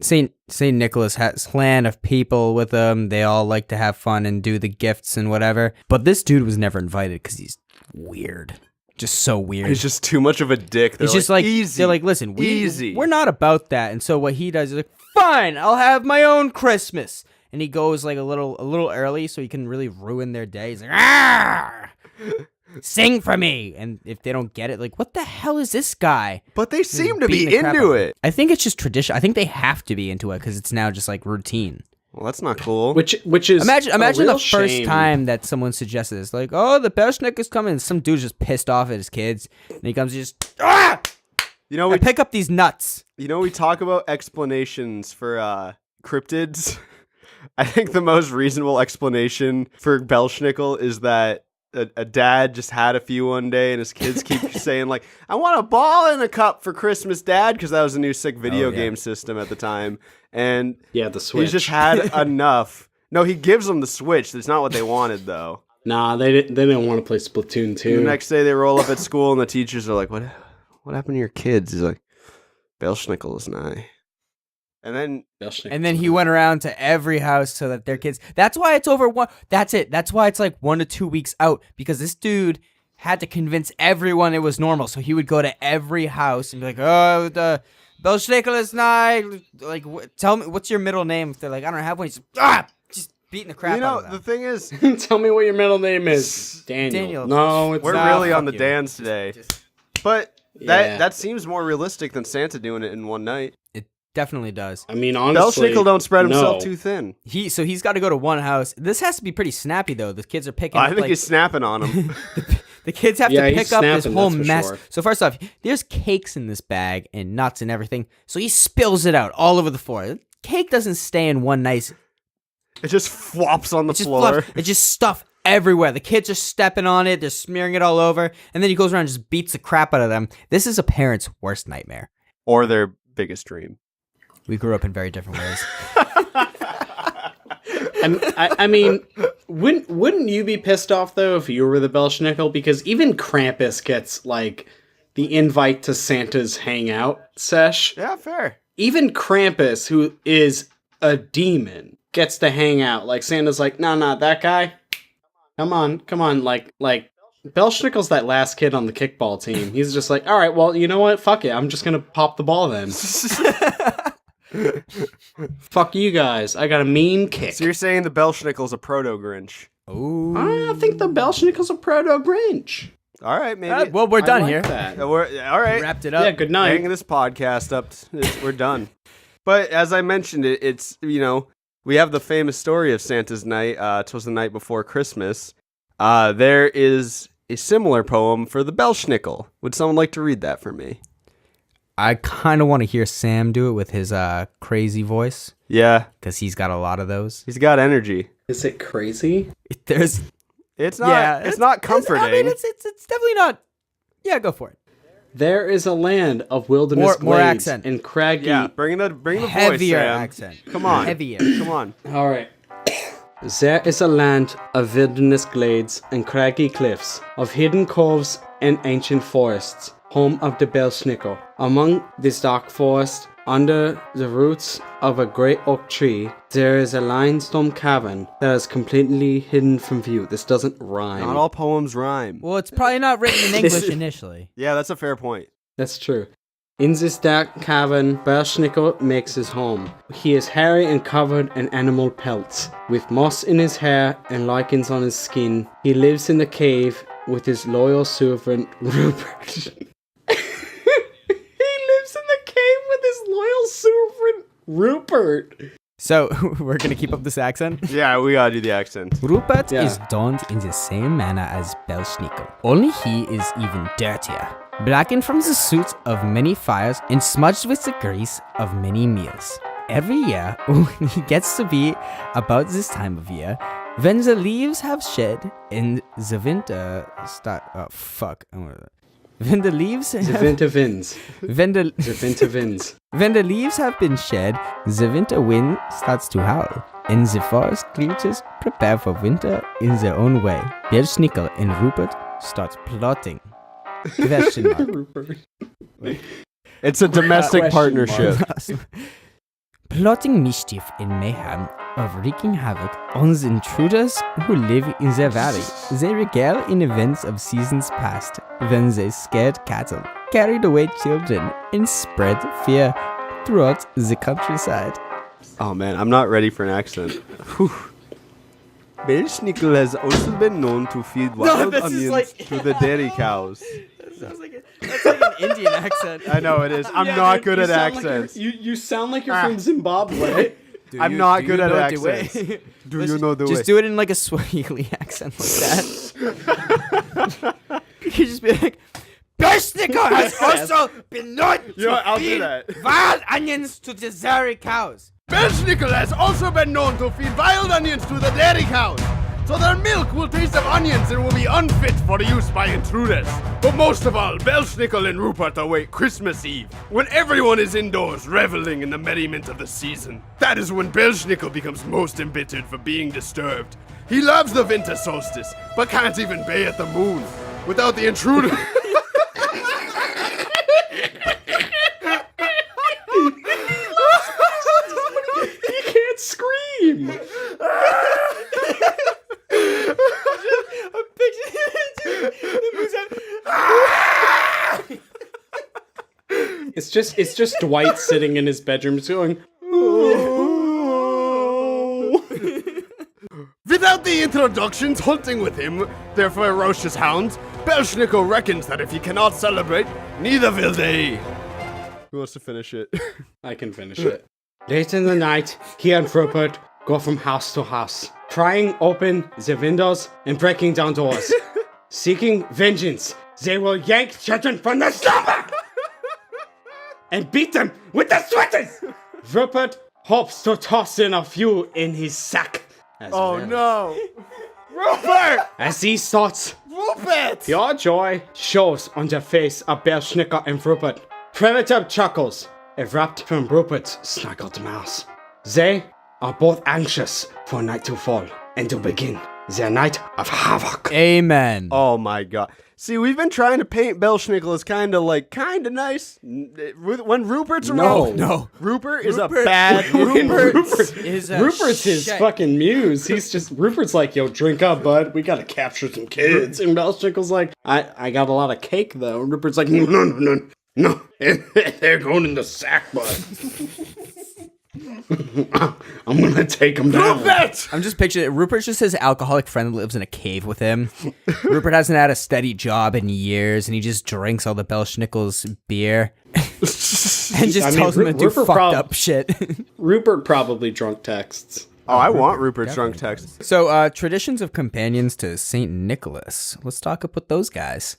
Speaker 6: Saint Nicholas has a clan of people with him. They all like to have fun and do the gifts and whatever. But this dude was never invited because he's weird. Just so weird.
Speaker 5: He's just too much of a dick. They're
Speaker 6: He's just like,
Speaker 5: easy.
Speaker 6: they're like, listen,
Speaker 5: easy.
Speaker 6: we're not about that. And so what he does is like, fine, I'll have my own Christmas. And he goes like a little early so he can really ruin their day. He's like, ah, sing for me. And if they don't get it, like, what the hell is this guy?
Speaker 5: But they seem to
Speaker 6: Beating
Speaker 5: be
Speaker 6: the crap out
Speaker 5: into
Speaker 6: of him.
Speaker 5: it.
Speaker 6: I think it's just tradition. I think they have to be into it because it's now just like routine.
Speaker 5: Well, that's not cool.
Speaker 7: Which is
Speaker 6: Imagine
Speaker 7: a
Speaker 6: the
Speaker 7: real
Speaker 6: first
Speaker 7: shame.
Speaker 6: time that someone suggested this, like, oh, the Belsnickel is coming. And some dude's just pissed off at his kids, and he comes and just
Speaker 5: You know, we
Speaker 6: pick up these nuts.
Speaker 5: You know, we talk about explanations for cryptids. I think the most reasonable explanation for Belsnickel is that a dad just had a few one day, and his kids keep saying, like, I want a ball in a cup for Christmas, Dad, because that was a new sick video game system at the time. And
Speaker 7: Yeah, the Switch.
Speaker 5: he's just had enough. No, he gives them the Switch. That's not what they wanted, though.
Speaker 7: Nah, they didn't want to play Splatoon 2.
Speaker 5: The next day, they roll up at school, and the teachers are like, what happened to your kids? He's like, Belsnickel is nigh. And then
Speaker 6: He went around to every house so that their kids. That's why it's over one. That's it. That's why it's like 1 to 2 weeks out, because this dude had to convince everyone it was normal. So he would go to every house and be like, "Oh, the Belsnickel is nigh. Like, tell me what's your middle name." If they're like, "I don't have one," he's just beating the crap out of them.
Speaker 5: the thing is,
Speaker 7: Tell me what your middle name is. Daniel. No, it's
Speaker 5: we're
Speaker 7: not.
Speaker 5: really on the
Speaker 6: you.
Speaker 5: Dans today. But that seems more realistic than Santa doing it in one night.
Speaker 6: It definitely does.
Speaker 7: I mean, honestly,
Speaker 5: Belsnickel don't spread himself
Speaker 7: no.
Speaker 5: too thin.
Speaker 6: So he's got to go to one house. This has to be pretty snappy though. The kids are picking.
Speaker 5: I
Speaker 6: up,
Speaker 5: think
Speaker 6: like,
Speaker 5: he's snapping on him.
Speaker 6: The kids have
Speaker 7: Yeah,
Speaker 6: to
Speaker 7: he's
Speaker 6: pick up this
Speaker 7: snapping,
Speaker 6: whole
Speaker 7: that's for
Speaker 6: mess.
Speaker 7: sure.
Speaker 6: So first off, there's cakes in this bag and nuts and everything. So he spills it out all over the floor. Cake doesn't stay in one nice.
Speaker 5: It just flops on the
Speaker 6: It's just
Speaker 5: floor.
Speaker 6: fluff. It's just stuff everywhere. The kids are stepping on it. They're smearing it all over. And then he goes around and just beats the crap out of them. This is a parent's worst nightmare.
Speaker 5: Or their biggest dream.
Speaker 6: We grew up in very different ways.
Speaker 7: And I mean, wouldn't you be pissed off though if you were the Belsnickel? Because even Krampus gets like the invite to Santa's hangout sesh.
Speaker 5: Yeah, fair.
Speaker 7: Even Krampus, who is a demon, gets to hang out. Like Santa's like, nah, that guy. Come on, like Belsnickel's that last kid on the kickball team. He's just like, all right, well, you know what? Fuck it. I'm just gonna pop the ball then. Fuck you guys. I got a mean kick.
Speaker 5: So you're saying the Belsnickel's a proto-Grinch.
Speaker 6: Ooh.
Speaker 7: I think the Belsnickel's a proto-Grinch.
Speaker 5: All right, maybe.
Speaker 6: Well, we're done
Speaker 7: I like
Speaker 6: here.
Speaker 7: that.
Speaker 5: All right.
Speaker 6: Wrapped it up.
Speaker 7: Yeah, good night.
Speaker 5: Hanging this podcast up. We're done. But as I mentioned, it's, we have the famous story of Santa's night. 'Twas the night before Christmas. There is a similar poem for the Belsnickel. Would someone like to read that for me?
Speaker 6: I kind of want to hear Sam do it with his crazy voice,
Speaker 5: Yeah,
Speaker 6: because he's got a lot of those.
Speaker 5: he's got energy.
Speaker 7: Is it crazy?
Speaker 6: There's
Speaker 5: It's not. It's not comforting.
Speaker 6: I mean, it's definitely not. Yeah, go for it.
Speaker 7: There is a land of wilderness
Speaker 6: More
Speaker 7: glades
Speaker 6: accent.
Speaker 7: and craggy.
Speaker 5: Yeah, bring the voice,
Speaker 6: Heavier
Speaker 5: Sam.
Speaker 6: accent.
Speaker 5: Come on,
Speaker 6: Heavier.
Speaker 5: Come on.
Speaker 7: All right. There is a land of wilderness glades and craggy cliffs, of hidden coves and ancient forests, home of the Belsnickel. Among this dark forest Under the roots of a great oak tree, there is a limestone cavern that is completely hidden from view. This doesn't rhyme.
Speaker 5: Not all poems rhyme.
Speaker 6: Well, it's probably not written in English initially.
Speaker 5: Yeah, that's a fair point.
Speaker 7: That's true. In this dark cavern, Belsnickel makes his home. He is hairy and covered in animal pelts. With moss in his hair and lichens on his skin, he lives in the cave with his loyal servant, Rupert. He lives in the cave with his loyal servant, Rupert.
Speaker 6: So, we're going to keep up this accent?
Speaker 5: Yeah, we gotta do the accent.
Speaker 6: Rupert
Speaker 7: Yeah.
Speaker 6: is donned in the same manner as Belsnickel, only he is even dirtier. Blackened from the soot of many fires and smudged with the grease of many meals. Every year, when he gets to be about this time of year, when the leaves have shed and the winter start... Oh, fuck. When the leaves...
Speaker 7: The winter winds.
Speaker 6: When the...
Speaker 7: The winter winds.
Speaker 6: When the leaves have been shed, the winter wind starts to howl, and the forest creatures prepare for winter in their own way. Belsnickel and Rupert start plotting. Question mark.
Speaker 7: Rupert.
Speaker 5: It's a domestic
Speaker 7: Question
Speaker 5: partnership.
Speaker 6: Plotting mischief and mayhem of wreaking havoc on the intruders who live in their valley. They regale in events of seasons past, when they scared cattle, carried away children, and spread fear throughout the countryside.
Speaker 5: Oh man, I'm not ready for an accent. Whew. Belsnickel has also been known to feed wild
Speaker 6: this is
Speaker 5: onions
Speaker 6: like-
Speaker 5: to the dairy cows.
Speaker 6: That's like an Indian accent.
Speaker 5: I know it is. I'm not good at accents.
Speaker 7: You sound like you're from Zimbabwe.
Speaker 5: I'm not good at accents. Do you know the way?
Speaker 6: Just do it in like a Swahili accent like that. You just be like, Belsnickel has also been known
Speaker 5: You know what, I'll
Speaker 6: to
Speaker 5: do
Speaker 6: feed
Speaker 5: that.
Speaker 6: wild onions to the dairy cows.
Speaker 5: Belsnickel has also been known to feed wild onions to the dairy cows, so their milk will taste of onions and will be unfit for use by intruders. But most of all, Belsnickel and Rupert await Christmas Eve, when everyone is indoors reveling in the merriment of the season. That is when Belsnickel becomes most embittered for being disturbed. He loves the winter solstice, but can't even bay at the moon without the intruder.
Speaker 7: You can't scream. It's just Dwight sitting in his bedroom just going,
Speaker 5: Without the introductions hunting with him, their ferocious hounds, Belsnickel reckons that if he cannot celebrate, neither will they. Who wants to finish it?
Speaker 7: I can finish it. Late in the night, he and Rupert go from house to house, prying open the windows and breaking down doors. Seeking vengeance, they will yank children from their slumber and beat them with their sweaters. Rupert hopes to toss in a few in his sack as well.
Speaker 5: No! Rupert!
Speaker 7: As these thoughts,
Speaker 5: Rupert!
Speaker 7: pure joy shows on the face of Belsnickel and Rupert. Primitive chuckles erupt from Rupert's snuggled mouth. They are both anxious for night to fall and to begin their night of havoc.
Speaker 6: Amen.
Speaker 5: Oh my god. See, we've been trying to paint Belsnickel as kind of nice. When Rupert's around.
Speaker 6: No.
Speaker 5: Rupert is a
Speaker 6: Rupert-
Speaker 5: bad
Speaker 6: Rupert
Speaker 5: Rupert.
Speaker 6: is a
Speaker 7: Rupert's his
Speaker 6: shit.
Speaker 7: fucking muse. Rupert's like, yo, drink up, bud. We gotta capture some kids. And Belsnickel's like, I got a lot of cake, though. And Rupert's like, no. They're going in the sack, bud. I'm gonna take them down.
Speaker 5: Rupert!
Speaker 6: I'm just picturing it. Rupert's just his alcoholic friend that lives in a cave with him. Rupert hasn't had a steady job in years, and he just drinks all the Belsnickel's beer. And just tells him to do
Speaker 7: Rupert
Speaker 6: fucked up shit.
Speaker 7: Rupert probably drunk texts.
Speaker 5: Oh, I want Rupert's drunk text.
Speaker 6: So, traditions of companions to St. Nicholas. Let's talk about those guys.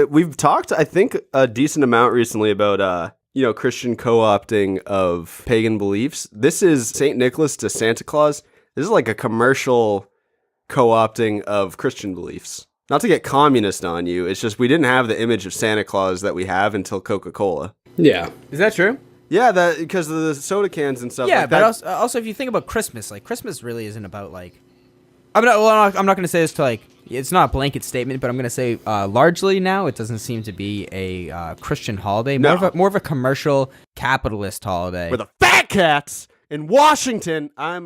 Speaker 5: We've talked, I think, a decent amount recently about, Christian co-opting of pagan beliefs. This is St. Nicholas to Santa Claus. This is like a commercial co-opting of Christian beliefs. Not to get communist on you, it's just we didn't have the image of Santa Claus that we have until Coca-Cola.
Speaker 7: Yeah.
Speaker 6: Is that true?
Speaker 5: Yeah, that because of the soda cans and stuff.
Speaker 6: Yeah,
Speaker 5: like
Speaker 6: but
Speaker 5: that.
Speaker 6: also if you think about Christmas, like Christmas really isn't about like. I'm not going to say this to like It's not a blanket statement, but I'm going to say largely now it doesn't seem to be a Christian holiday. More of a commercial capitalist holiday.
Speaker 5: For the fat cats in Washington, I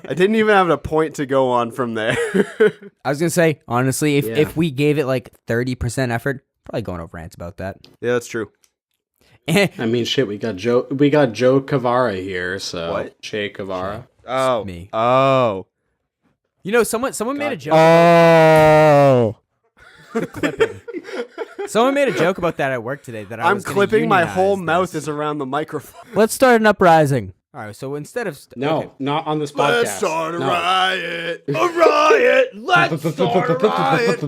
Speaker 5: didn't even have a point to go on from there.
Speaker 6: I was going to say, honestly, if we gave it like 30% effort, probably going over rants about that.
Speaker 5: Yeah, that's true.
Speaker 7: I mean, shit, we got Joe Cavara here, so
Speaker 5: What?
Speaker 7: Che Cavara.
Speaker 5: Oh,
Speaker 6: me.
Speaker 5: Oh,
Speaker 6: You know, someone made a joke.
Speaker 5: oh!
Speaker 6: Someone made a joke about that at work today. That I
Speaker 5: I'm
Speaker 6: was gonna
Speaker 5: clipping my whole
Speaker 6: unionize
Speaker 5: mouth
Speaker 6: this.
Speaker 5: is around the microphone.
Speaker 6: Let's start an uprising. All right, so instead of
Speaker 7: No,
Speaker 6: okay.
Speaker 7: not on this podcast.
Speaker 5: Let's start a
Speaker 7: No.
Speaker 5: riot! A riot! Let's start a riot!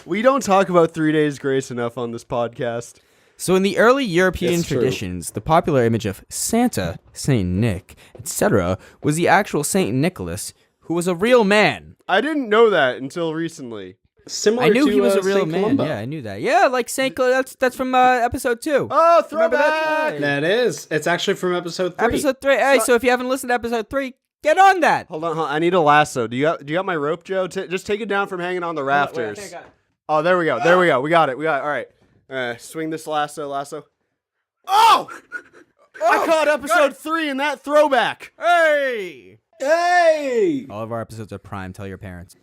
Speaker 5: We don't talk about 3 Days Grace enough on this podcast.
Speaker 6: So in the early European
Speaker 7: It's true.
Speaker 6: traditions, the popular image of Santa, Saint Nick, etc., was the actual Saint Nicholas, who was a real man.
Speaker 5: I didn't know that until recently.
Speaker 7: Similar
Speaker 6: I knew
Speaker 7: to,
Speaker 6: he was a real
Speaker 7: Saint
Speaker 6: man.
Speaker 7: Columba.
Speaker 6: Yeah, I knew that. Yeah, like Saint. That's from episode 2.
Speaker 5: Oh,
Speaker 6: Remember that?
Speaker 5: throwback!
Speaker 6: Yeah.
Speaker 7: That is. It's actually from episode 3.
Speaker 6: Episode 3. Hey, so if you haven't listened to episode 3, get on that.
Speaker 5: Hold on, I need a lasso. Do you got my rope, Joe? Just take it down from hanging on the rafters.
Speaker 6: Wait, I got it.
Speaker 5: Oh, there we go. There we go. We got it. All right. Swing this lasso. Oh! I caught episode 3 in that throwback.
Speaker 6: Hey!
Speaker 7: Hey!
Speaker 6: All of our episodes are prime. Tell your parents.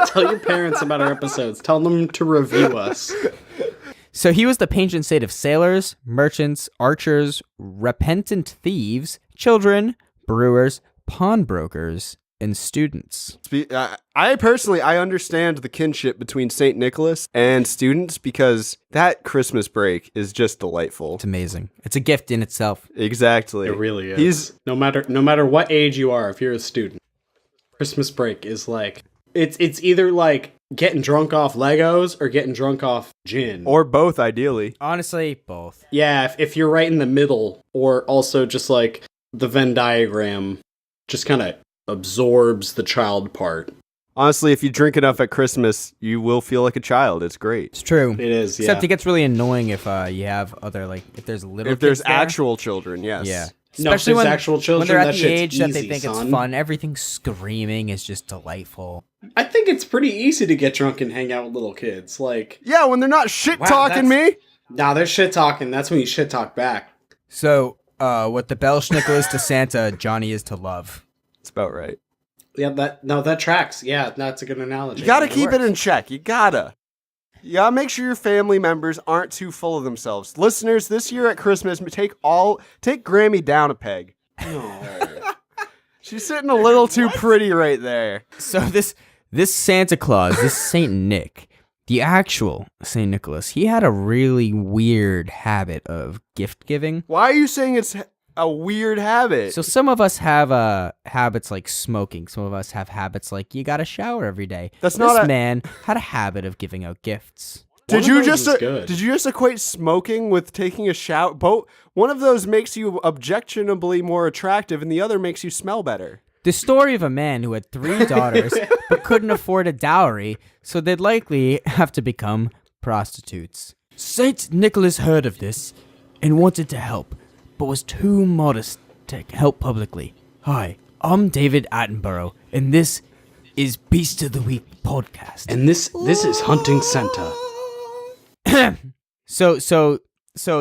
Speaker 7: Tell your parents about our episodes. Tell them to review us.
Speaker 6: So he was the patron saint of sailors, merchants, archers, repentant thieves, children, brewers, pawnbrokers, and students.
Speaker 5: I personally understand the kinship between St. Nicholas and students because that Christmas break is just delightful.
Speaker 6: It's amazing. It's a gift in itself.
Speaker 5: Exactly.
Speaker 7: It really is. No matter what age you are, if you're a student, Christmas break is like it's either like getting drunk off Legos or getting drunk off gin.
Speaker 5: Or both, ideally.
Speaker 6: Honestly, both.
Speaker 7: Yeah, if you're right in the middle, or also just like the Venn diagram just kind of absorbs the child part.
Speaker 5: Honestly, if you drink enough at Christmas, you will feel like a child. It's great.
Speaker 6: It's true.
Speaker 7: It is, yeah.
Speaker 6: Except it gets really annoying if you have other, like, if there's little
Speaker 5: If there's
Speaker 6: kids there.
Speaker 5: actual children, yes.
Speaker 6: Yeah.
Speaker 7: No, if there's actual children,
Speaker 6: when they're at
Speaker 7: that
Speaker 6: the
Speaker 7: shit's
Speaker 6: age that they
Speaker 7: easy,
Speaker 6: think
Speaker 7: son.
Speaker 6: it's fun, everything screaming is just delightful.
Speaker 7: I think it's pretty easy to get drunk and hang out with little kids. Like,
Speaker 5: Yeah, when they're not shit-talking me.
Speaker 7: nah, they're shit talking. That's when you shit talk back.
Speaker 6: So, what the Belsnickel is to Santa, Johnny is to love.
Speaker 5: It's about right.
Speaker 7: Yeah, that tracks. Yeah, that's a good analogy.
Speaker 5: You gotta keep it
Speaker 7: works.
Speaker 5: in check. You gotta make sure your family members aren't too full of themselves. Listeners, this year at Christmas, take Grammy down a peg.
Speaker 7: No.
Speaker 5: She's sitting a little too pretty right there.
Speaker 6: So this Santa Claus, this Saint Nick, the actual Saint Nicholas, he had a really weird habit of gift giving.
Speaker 5: Why are you saying it's a weird habit?
Speaker 6: So some of us have habits like smoking. Some of us have habits like you got to shower every day.
Speaker 5: That's
Speaker 6: this
Speaker 5: not a-
Speaker 6: man had a habit of giving out gifts.
Speaker 5: Did
Speaker 7: One
Speaker 5: you
Speaker 7: of those
Speaker 5: just
Speaker 7: is good.
Speaker 5: did you just equate smoking with taking a shower? Both one of those makes you objectionably more attractive, and the other makes you smell better.
Speaker 6: The story of a man who had 3 daughters but couldn't afford a dowry, so they'd likely have to become prostitutes. Saint Nicholas heard of this and wanted to help, but was too modest to help publicly. Hi, I'm David Attenborough, and this is Beast of the Week podcast.
Speaker 7: And this is Hunting Santa.
Speaker 6: So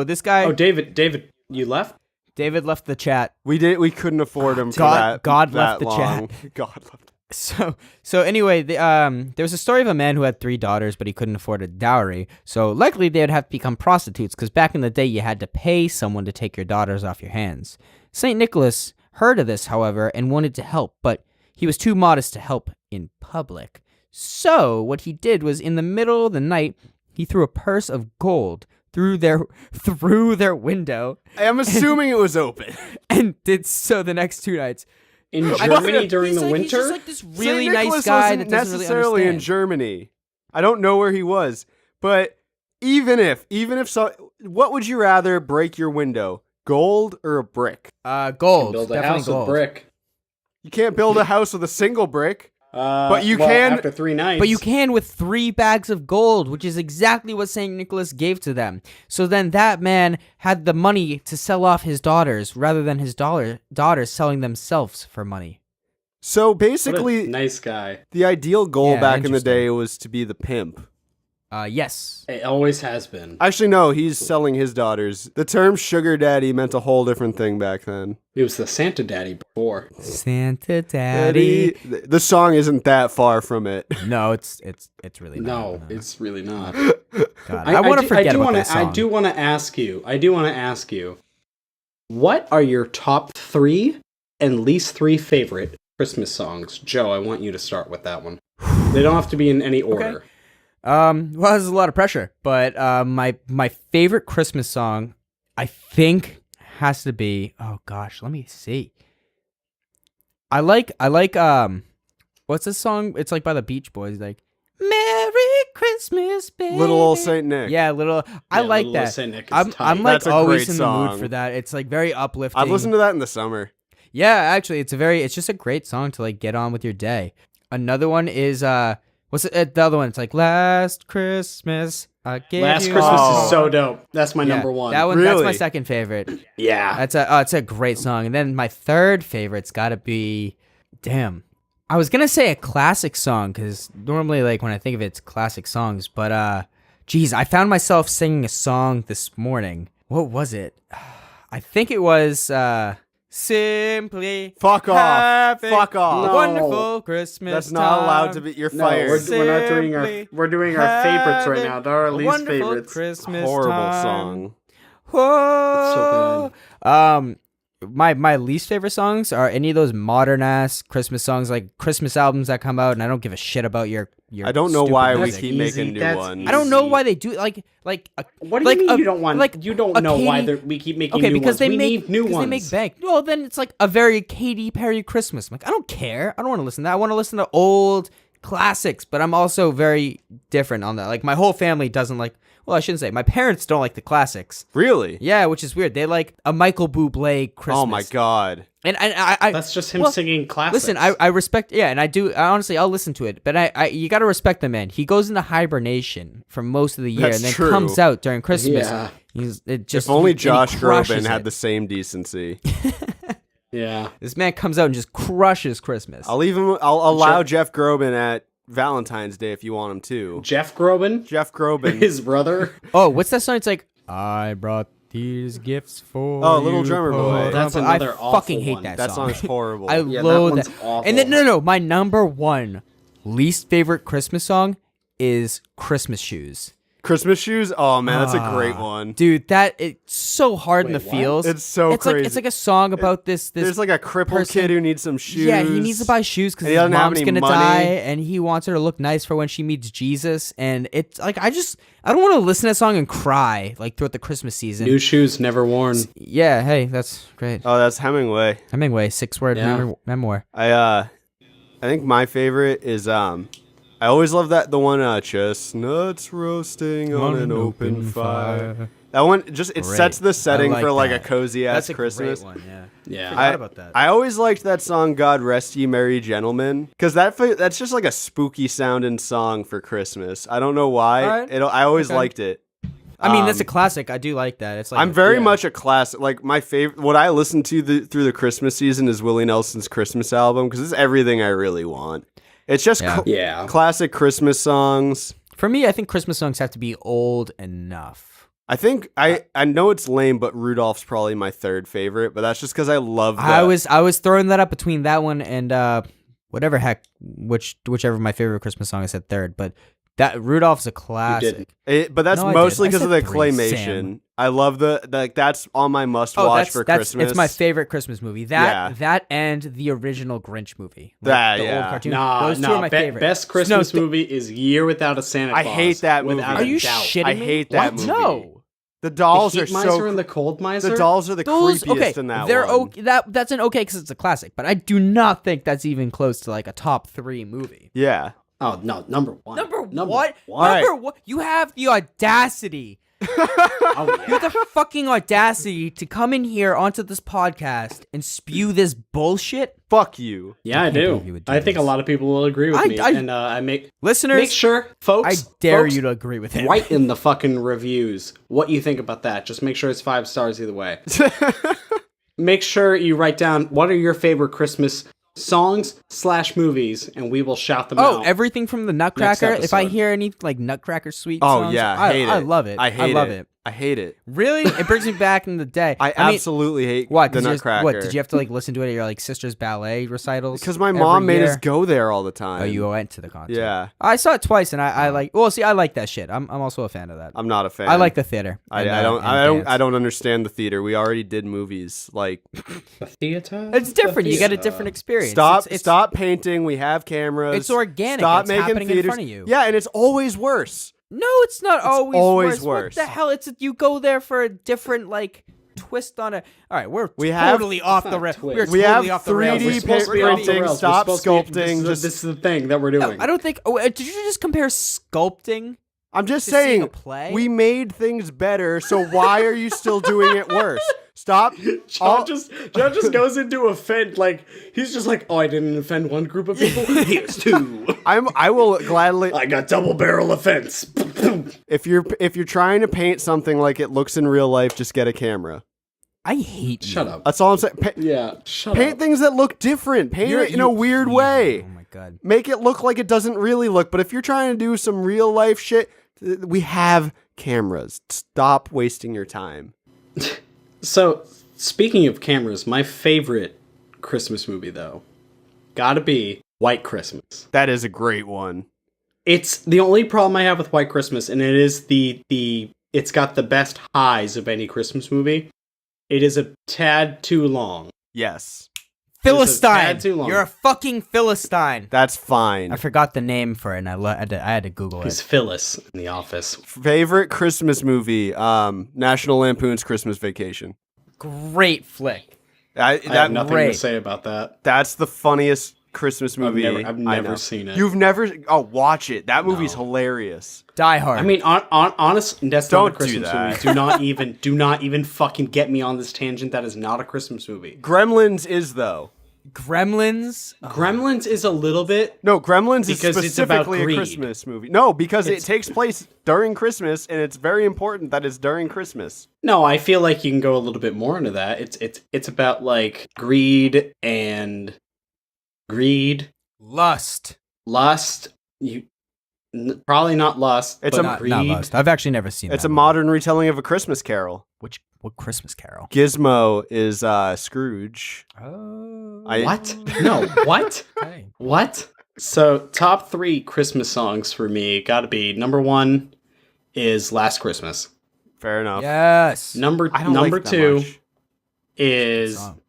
Speaker 6: this guy,
Speaker 7: Oh, David, you left?
Speaker 6: David left the chat.
Speaker 5: We couldn't afford him for
Speaker 6: God-
Speaker 5: that.
Speaker 6: God
Speaker 5: that
Speaker 6: left the
Speaker 5: long.
Speaker 6: chat.
Speaker 5: God left.
Speaker 6: So anyway, there was a story of a man who had 3 daughters, but he couldn't afford a dowry. So likely they'd have to become prostitutes, because back in the day, you had to pay someone to take your daughters off your hands. Saint Nicholas heard of this, however, and wanted to help, but he was too modest to help in public. So what he did was, in the middle of the night, he threw a purse of gold through their window,
Speaker 5: I'm assuming it was open.
Speaker 6: and did so the next 2 nights.
Speaker 7: In Germany during the
Speaker 6: He's
Speaker 7: winter?
Speaker 6: just like this really
Speaker 5: Saint
Speaker 6: nice
Speaker 5: Nicholas
Speaker 6: guy
Speaker 5: wasn't
Speaker 6: that doesn't really
Speaker 5: necessarily in
Speaker 6: understand.
Speaker 5: Germany. I don't know where he was, but even if what would you rather break your window, gold or a brick?
Speaker 6: Gold.
Speaker 7: Build a
Speaker 6: Definitely
Speaker 7: house
Speaker 6: gold.
Speaker 7: of brick.
Speaker 5: You can't build a house with a single brick. But you
Speaker 7: well,
Speaker 5: can-
Speaker 7: after 3 nights.
Speaker 6: But you can with 3 bags of gold, which is exactly what St. Nicholas gave to them. So then that man had the money to sell off his daughters rather than his daughters selling themselves for money.
Speaker 5: So
Speaker 7: What a
Speaker 5: basically,
Speaker 7: nice guy.
Speaker 5: the ideal goal
Speaker 6: Yeah,
Speaker 5: back in the
Speaker 6: interesting.
Speaker 5: day was to be the pimp.
Speaker 6: Yes.
Speaker 7: It always has been.
Speaker 5: Actually, no, he's selling his daughters. The term sugar daddy meant a whole different thing back then.
Speaker 7: It was the Santa Daddy before.
Speaker 6: Santa Daddy.
Speaker 5: The song isn't that far from it.
Speaker 6: No, it's really not.
Speaker 7: No, it's really not.
Speaker 6: God, I want to forget about
Speaker 7: wanna,
Speaker 6: that song.
Speaker 7: I do want to ask you, what are your top 3 and least 3 favorite Christmas songs? Joe, I want you to start with that one. They don't have to be in any order.
Speaker 6: Well, there's a lot of pressure, but my favorite Christmas song, I think, has to be. Oh gosh, let me see. I like what's this song? It's like by the Beach Boys, like Merry Christmas, baby.
Speaker 5: Little old Saint Nick.
Speaker 6: Yeah, I like
Speaker 7: Little
Speaker 6: that.
Speaker 7: Saint Nick is
Speaker 6: I'm
Speaker 7: tight.
Speaker 6: like
Speaker 5: That's a
Speaker 6: always
Speaker 5: great
Speaker 6: in the mood
Speaker 5: song.
Speaker 6: for that. It's like very uplifting.
Speaker 5: I've listened to that in the summer.
Speaker 6: Yeah, actually, it's just a great song to like get on with your day. Another one is what's it, the other one? It's like Last Christmas I gave
Speaker 7: Last
Speaker 6: you.
Speaker 7: Christmas
Speaker 5: Oh.
Speaker 7: is so dope. That's my
Speaker 6: Yeah,
Speaker 7: number 1.
Speaker 6: That one, that's my
Speaker 5: Really?
Speaker 6: second favorite.
Speaker 7: Yeah.
Speaker 6: It's a great song. And then my third favorite's got to be, damn. I was gonna say a classic song because normally, like when I think of it, it's classic songs. But geez, I found myself singing a song this morning. What was it? I think it was Simply
Speaker 5: Fuck off.
Speaker 6: Having
Speaker 5: Fuck off.
Speaker 6: a
Speaker 7: No.
Speaker 6: wonderful Christmas.
Speaker 5: That's not allowed to
Speaker 6: time.
Speaker 5: be. You're
Speaker 7: No,
Speaker 5: fired.
Speaker 7: we're not doing our
Speaker 6: Simply
Speaker 7: we're doing our favorites right now. They're our
Speaker 6: having a
Speaker 7: least
Speaker 6: wonderful
Speaker 7: favorites.
Speaker 6: Christmas
Speaker 5: Horrible
Speaker 6: time.
Speaker 5: song.
Speaker 6: Whoa.
Speaker 7: so
Speaker 6: My least favorite songs are any of those modern ass Christmas songs, like Christmas albums that come out, and I don't give a shit about your.
Speaker 5: I don't know
Speaker 6: stupid
Speaker 5: why we
Speaker 6: music.
Speaker 5: keep
Speaker 7: That's
Speaker 5: making
Speaker 7: easy.
Speaker 5: new
Speaker 7: That's
Speaker 5: ones.
Speaker 6: I don't know
Speaker 7: easy.
Speaker 6: why they do
Speaker 7: What do
Speaker 6: like
Speaker 7: you mean
Speaker 6: a-
Speaker 7: you don't want?
Speaker 6: like
Speaker 7: you don't
Speaker 6: a
Speaker 7: know why
Speaker 6: Katy-
Speaker 7: we keep making
Speaker 6: Okay,
Speaker 7: new
Speaker 6: because
Speaker 7: ones.
Speaker 6: they
Speaker 7: We
Speaker 6: make
Speaker 7: need new
Speaker 6: because
Speaker 7: ones.
Speaker 6: they make bank. Well, then it's like a very Katy Perry Christmas. I'm like, I don't care. I don't want to listen to that. I want to listen to old classics. But I'm also very different on that. Like my whole family doesn't like. Well, I shouldn't say. My parents don't like the classics.
Speaker 5: Really?
Speaker 6: Yeah, which is weird. They like a Michael Bublé Christmas.
Speaker 5: Oh my god.
Speaker 6: And I
Speaker 7: That's just him
Speaker 6: well,
Speaker 7: singing classics.
Speaker 6: Listen, I respect, yeah, and I do. Honestly, I'll listen to it, but I you got to respect the man. He goes into hibernation for most of the year,
Speaker 5: That's
Speaker 6: and then
Speaker 5: true.
Speaker 6: comes out during Christmas.
Speaker 7: Yeah.
Speaker 6: Just
Speaker 5: If only
Speaker 6: and he
Speaker 5: Josh
Speaker 6: crushes
Speaker 5: Groban had
Speaker 6: it.
Speaker 5: the same decency.
Speaker 7: Yeah.
Speaker 6: This man comes out and just crushes Christmas.
Speaker 5: I'll allow Jeff Groban at Valentine's Day if you want him to.
Speaker 7: Jeff Groban,
Speaker 5: Jeff Groban.
Speaker 7: his brother.
Speaker 6: Oh, what's that song? It's like I brought these gifts for.
Speaker 5: Oh, Little
Speaker 6: you,
Speaker 5: Drummer Boy.
Speaker 6: poor
Speaker 7: That's
Speaker 6: uncle."
Speaker 7: another
Speaker 6: I fucking
Speaker 7: awful
Speaker 6: hate
Speaker 7: one.
Speaker 6: that
Speaker 5: That
Speaker 6: song.
Speaker 5: song's horrible.
Speaker 6: I
Speaker 7: Yeah, that
Speaker 6: loathe
Speaker 7: one's
Speaker 6: that.
Speaker 7: awful.
Speaker 6: And then no, my number one least favorite Christmas song is Christmas Shoes.
Speaker 5: Christmas Shoes? Oh man, that's a great one.
Speaker 6: Dude, it's so hard in the
Speaker 7: Wait, what?
Speaker 6: fields.
Speaker 5: It's so
Speaker 6: it's Like,
Speaker 5: crazy.
Speaker 6: it's like a song about this.
Speaker 5: There's like a crippled
Speaker 6: person-
Speaker 5: kid who needs some shoes.
Speaker 6: Yeah, he needs to buy shoes because
Speaker 5: And he
Speaker 6: his
Speaker 5: doesn't have
Speaker 6: mom's
Speaker 5: any
Speaker 6: gonna
Speaker 5: money.
Speaker 6: die, and he wants her to look nice for when she meets Jesus. And it's like I don't want to listen to that song and cry like throughout the Christmas season.
Speaker 7: New shoes never worn.
Speaker 6: Yeah, hey, that's great.
Speaker 5: Oh, that's Hemingway.
Speaker 6: Hemingway, 6-word
Speaker 7: Yeah.
Speaker 6: memoir.
Speaker 5: I think my favorite is I always love the one chestnuts roasting on an open fire. That one just it
Speaker 6: Great.
Speaker 5: sets the setting
Speaker 6: I like
Speaker 5: for like
Speaker 6: that.
Speaker 5: a cozy ass
Speaker 6: That's a
Speaker 5: Christmas.
Speaker 6: great one. Yeah.
Speaker 7: Yeah.
Speaker 6: Forgot about that.
Speaker 5: I always liked that song "God Rest Ye Merry Gentlemen" because that's just like a spooky sounding song for Christmas. I don't know why.
Speaker 6: Alright.
Speaker 5: I always
Speaker 6: Okay.
Speaker 5: liked it.
Speaker 6: I mean, that's a classic. I do like that. It's like
Speaker 5: I'm very
Speaker 7: yeah.
Speaker 5: much a classic. Like my favorite, what I listen to through the Christmas season is Willie Nelson's Christmas album because it's everything I really want. It's just
Speaker 6: Yeah.
Speaker 7: Yeah.
Speaker 5: classic Christmas songs.
Speaker 6: for me. I think Christmas songs have to be old enough.
Speaker 5: I think I know it's lame, but Rudolph's probably my third favorite. But that's just because I love that.
Speaker 6: I was throwing that up between that one and whatever heck whichever my favorite Christmas song I said third, but that Rudolph's a classic.
Speaker 5: But that's
Speaker 6: No, I
Speaker 5: mostly
Speaker 6: did. I
Speaker 5: because of the
Speaker 6: said three,
Speaker 5: claymation.
Speaker 6: Sam.
Speaker 5: I love that's on my must watch for Christmas.
Speaker 6: It's my favorite Christmas movie. That and the original Grinch movie.
Speaker 5: That,
Speaker 6: the
Speaker 5: yeah.
Speaker 6: old cartoon.
Speaker 7: Nah,
Speaker 6: Those two are my favorite.
Speaker 7: Best Christmas movie is Year Without a Santa
Speaker 5: I
Speaker 7: Claus.
Speaker 5: hate that movie.
Speaker 7: without
Speaker 6: Are
Speaker 7: a
Speaker 6: you
Speaker 7: doubt.
Speaker 6: shitting
Speaker 5: I
Speaker 6: me?
Speaker 5: hate that
Speaker 6: What?
Speaker 5: movie.
Speaker 6: No.
Speaker 5: The dolls
Speaker 7: The
Speaker 5: are
Speaker 7: Heat Miser
Speaker 5: so
Speaker 7: and the Cold Miser.
Speaker 5: the dolls are the
Speaker 6: Those
Speaker 5: creepiest
Speaker 6: okay.
Speaker 5: in that
Speaker 6: They're
Speaker 5: one.
Speaker 6: okay. That's an okay because it's a classic, but I do not think that's even close to like a top 3 movie.
Speaker 5: Yeah.
Speaker 7: Oh no, number one.
Speaker 6: Number what?
Speaker 7: one.
Speaker 6: Number what? You have the audacity
Speaker 7: Oh,
Speaker 6: You have the fucking audacity to come in here onto this podcast and spew this bullshit.
Speaker 5: Fuck you.
Speaker 7: Yeah, I
Speaker 6: believe you
Speaker 7: do.
Speaker 6: would do
Speaker 7: I think a
Speaker 6: this.
Speaker 7: lot of people will agree with me.
Speaker 6: I-
Speaker 7: And I make
Speaker 6: Listeners,
Speaker 7: sure,
Speaker 6: I
Speaker 7: folks.
Speaker 6: dare
Speaker 7: folks,
Speaker 6: you to agree with him.
Speaker 7: write in the fucking reviews what you think about that. Just make sure it's 5 stars either way. Make sure you write down what are your favorite Christmas songs/movies, and we will shout them out.
Speaker 6: Oh, everything from the Nutcracker.
Speaker 7: Next
Speaker 6: If I
Speaker 7: episode.
Speaker 6: hear any like Nutcracker sweet
Speaker 5: Oh
Speaker 6: songs,
Speaker 5: yeah,
Speaker 6: I
Speaker 5: hate it.
Speaker 6: love it.
Speaker 5: I hate
Speaker 6: love
Speaker 5: it.
Speaker 6: it.
Speaker 5: I hate it.
Speaker 6: Really, it brings me back in the day.
Speaker 5: I
Speaker 6: mean,
Speaker 5: absolutely hate
Speaker 6: what?
Speaker 5: the
Speaker 6: 'Cause you
Speaker 5: Nutcracker.
Speaker 6: what? Did you have to like listen to it at your like sister's ballet recitals?
Speaker 5: Because my
Speaker 6: every
Speaker 5: mom made us
Speaker 6: year?
Speaker 5: go there all the time.
Speaker 6: Oh, you went to the concert.
Speaker 5: Yeah.
Speaker 6: I saw it twice, and I like. Well, see, I like that shit. I'm also a fan of that.
Speaker 5: I'm not a fan.
Speaker 6: I like the theater.
Speaker 5: I
Speaker 6: and,
Speaker 5: don't.
Speaker 6: and
Speaker 5: I don't.
Speaker 6: dance.
Speaker 5: I don't understand the theater. We already did movies. Like,
Speaker 7: The theater.
Speaker 6: It's different. You get a
Speaker 7: theater.
Speaker 6: different experience.
Speaker 5: stop.
Speaker 6: It's
Speaker 5: Stop painting. We have cameras.
Speaker 6: It's organic.
Speaker 5: Stop
Speaker 6: It's
Speaker 5: making
Speaker 6: happening in
Speaker 5: theaters.
Speaker 6: front of you.
Speaker 5: Yeah, and it's always worse.
Speaker 6: No, it's not always,
Speaker 5: always
Speaker 6: worse.
Speaker 5: worse.
Speaker 6: What the hell? You go there for a different like twist on it. All right, we're
Speaker 5: We have-
Speaker 6: totally off the rails.
Speaker 7: twist.
Speaker 6: We're
Speaker 5: We
Speaker 6: totally
Speaker 5: have
Speaker 6: off the rails.
Speaker 5: 3D
Speaker 6: We're supposed to be off the
Speaker 5: printing,
Speaker 6: rails.
Speaker 5: stop
Speaker 7: We're supposed to be-
Speaker 5: sculpting,
Speaker 7: This
Speaker 5: just-
Speaker 7: is the thing that we're doing.
Speaker 6: I don't think. Oh, did you just compare sculpting?
Speaker 5: I'm just
Speaker 6: To seeing
Speaker 5: saying.
Speaker 6: a play?
Speaker 5: We made things better. So why are you still doing it worse? Stop.
Speaker 7: John just goes into offend, like he's just like, oh, I didn't offend one group of people. Here's 2.
Speaker 5: I will gladly.
Speaker 7: I got double barrel offense.
Speaker 5: If you're trying to paint something like it looks in real life, just get a camera.
Speaker 6: I hate you.
Speaker 7: Shut up.
Speaker 5: That's all I'm saying.
Speaker 7: Yeah, shut
Speaker 5: Paint
Speaker 7: up.
Speaker 5: things that look different. Paint it in a weird way.
Speaker 6: Oh my god.
Speaker 5: Make it look like it doesn't really look. But if you're trying to do some real life shit, we have cameras. Stop wasting your time.
Speaker 7: So, speaking of cameras, my favorite Christmas movie, though, gotta be White Christmas.
Speaker 5: That is a great one.
Speaker 7: It's the only problem I have with White Christmas, and it is it's got the best highs of any Christmas movie. It is a tad too long.
Speaker 5: Yes,
Speaker 6: Philistine.
Speaker 7: tad too long.
Speaker 6: You're a fucking Philistine.
Speaker 5: that's fine.
Speaker 6: I forgot the name for it, and I had to Google
Speaker 7: He's
Speaker 6: it.
Speaker 7: Phyllis in The Office.
Speaker 5: Favorite Christmas movie? National Lampoon's Christmas Vacation.
Speaker 6: Great flick.
Speaker 7: I have
Speaker 5: That
Speaker 7: nothing to
Speaker 6: great.
Speaker 7: say about that.
Speaker 5: that's the funniest Christmas movie.
Speaker 7: I've
Speaker 5: I
Speaker 7: never
Speaker 5: know.
Speaker 7: seen it.
Speaker 5: You've never? Oh, watch it. That movie's hilarious.
Speaker 6: Die Hard.
Speaker 7: I mean, honest, that's
Speaker 5: Don't
Speaker 7: not a Christmas
Speaker 5: do that.
Speaker 7: movie. Do not even fucking get me on this tangent. That is not a Christmas movie.
Speaker 5: Gremlins is though.
Speaker 6: Gremlins.
Speaker 7: Gremlins is a little bit.
Speaker 5: No, Gremlins is
Speaker 7: Because it's about
Speaker 5: specifically a
Speaker 7: greed.
Speaker 5: Christmas movie. No, because it takes place during Christmas, and it's very important that it's during Christmas.
Speaker 7: No, I feel like you can go a little bit more into that. It's about like greed,
Speaker 6: Lust.
Speaker 7: lust. Probably not lust.
Speaker 5: It's
Speaker 7: but
Speaker 5: a-
Speaker 6: Not
Speaker 7: greed.
Speaker 6: Lust. I've actually never seen
Speaker 5: It's
Speaker 6: that
Speaker 5: a
Speaker 6: movie.
Speaker 5: modern retelling of A Christmas Carol.
Speaker 6: What Christmas Carol?
Speaker 5: Gizmo is Scrooge.
Speaker 6: Oh.
Speaker 7: What? No. What?
Speaker 6: Okay.
Speaker 7: What? So top 3 Christmas songs for me gotta be number 1 is Last Christmas.
Speaker 5: Fair enough.
Speaker 6: Yes.
Speaker 7: Number
Speaker 5: I don't
Speaker 7: number
Speaker 5: like that
Speaker 7: 2
Speaker 5: much.
Speaker 7: is
Speaker 6: Song.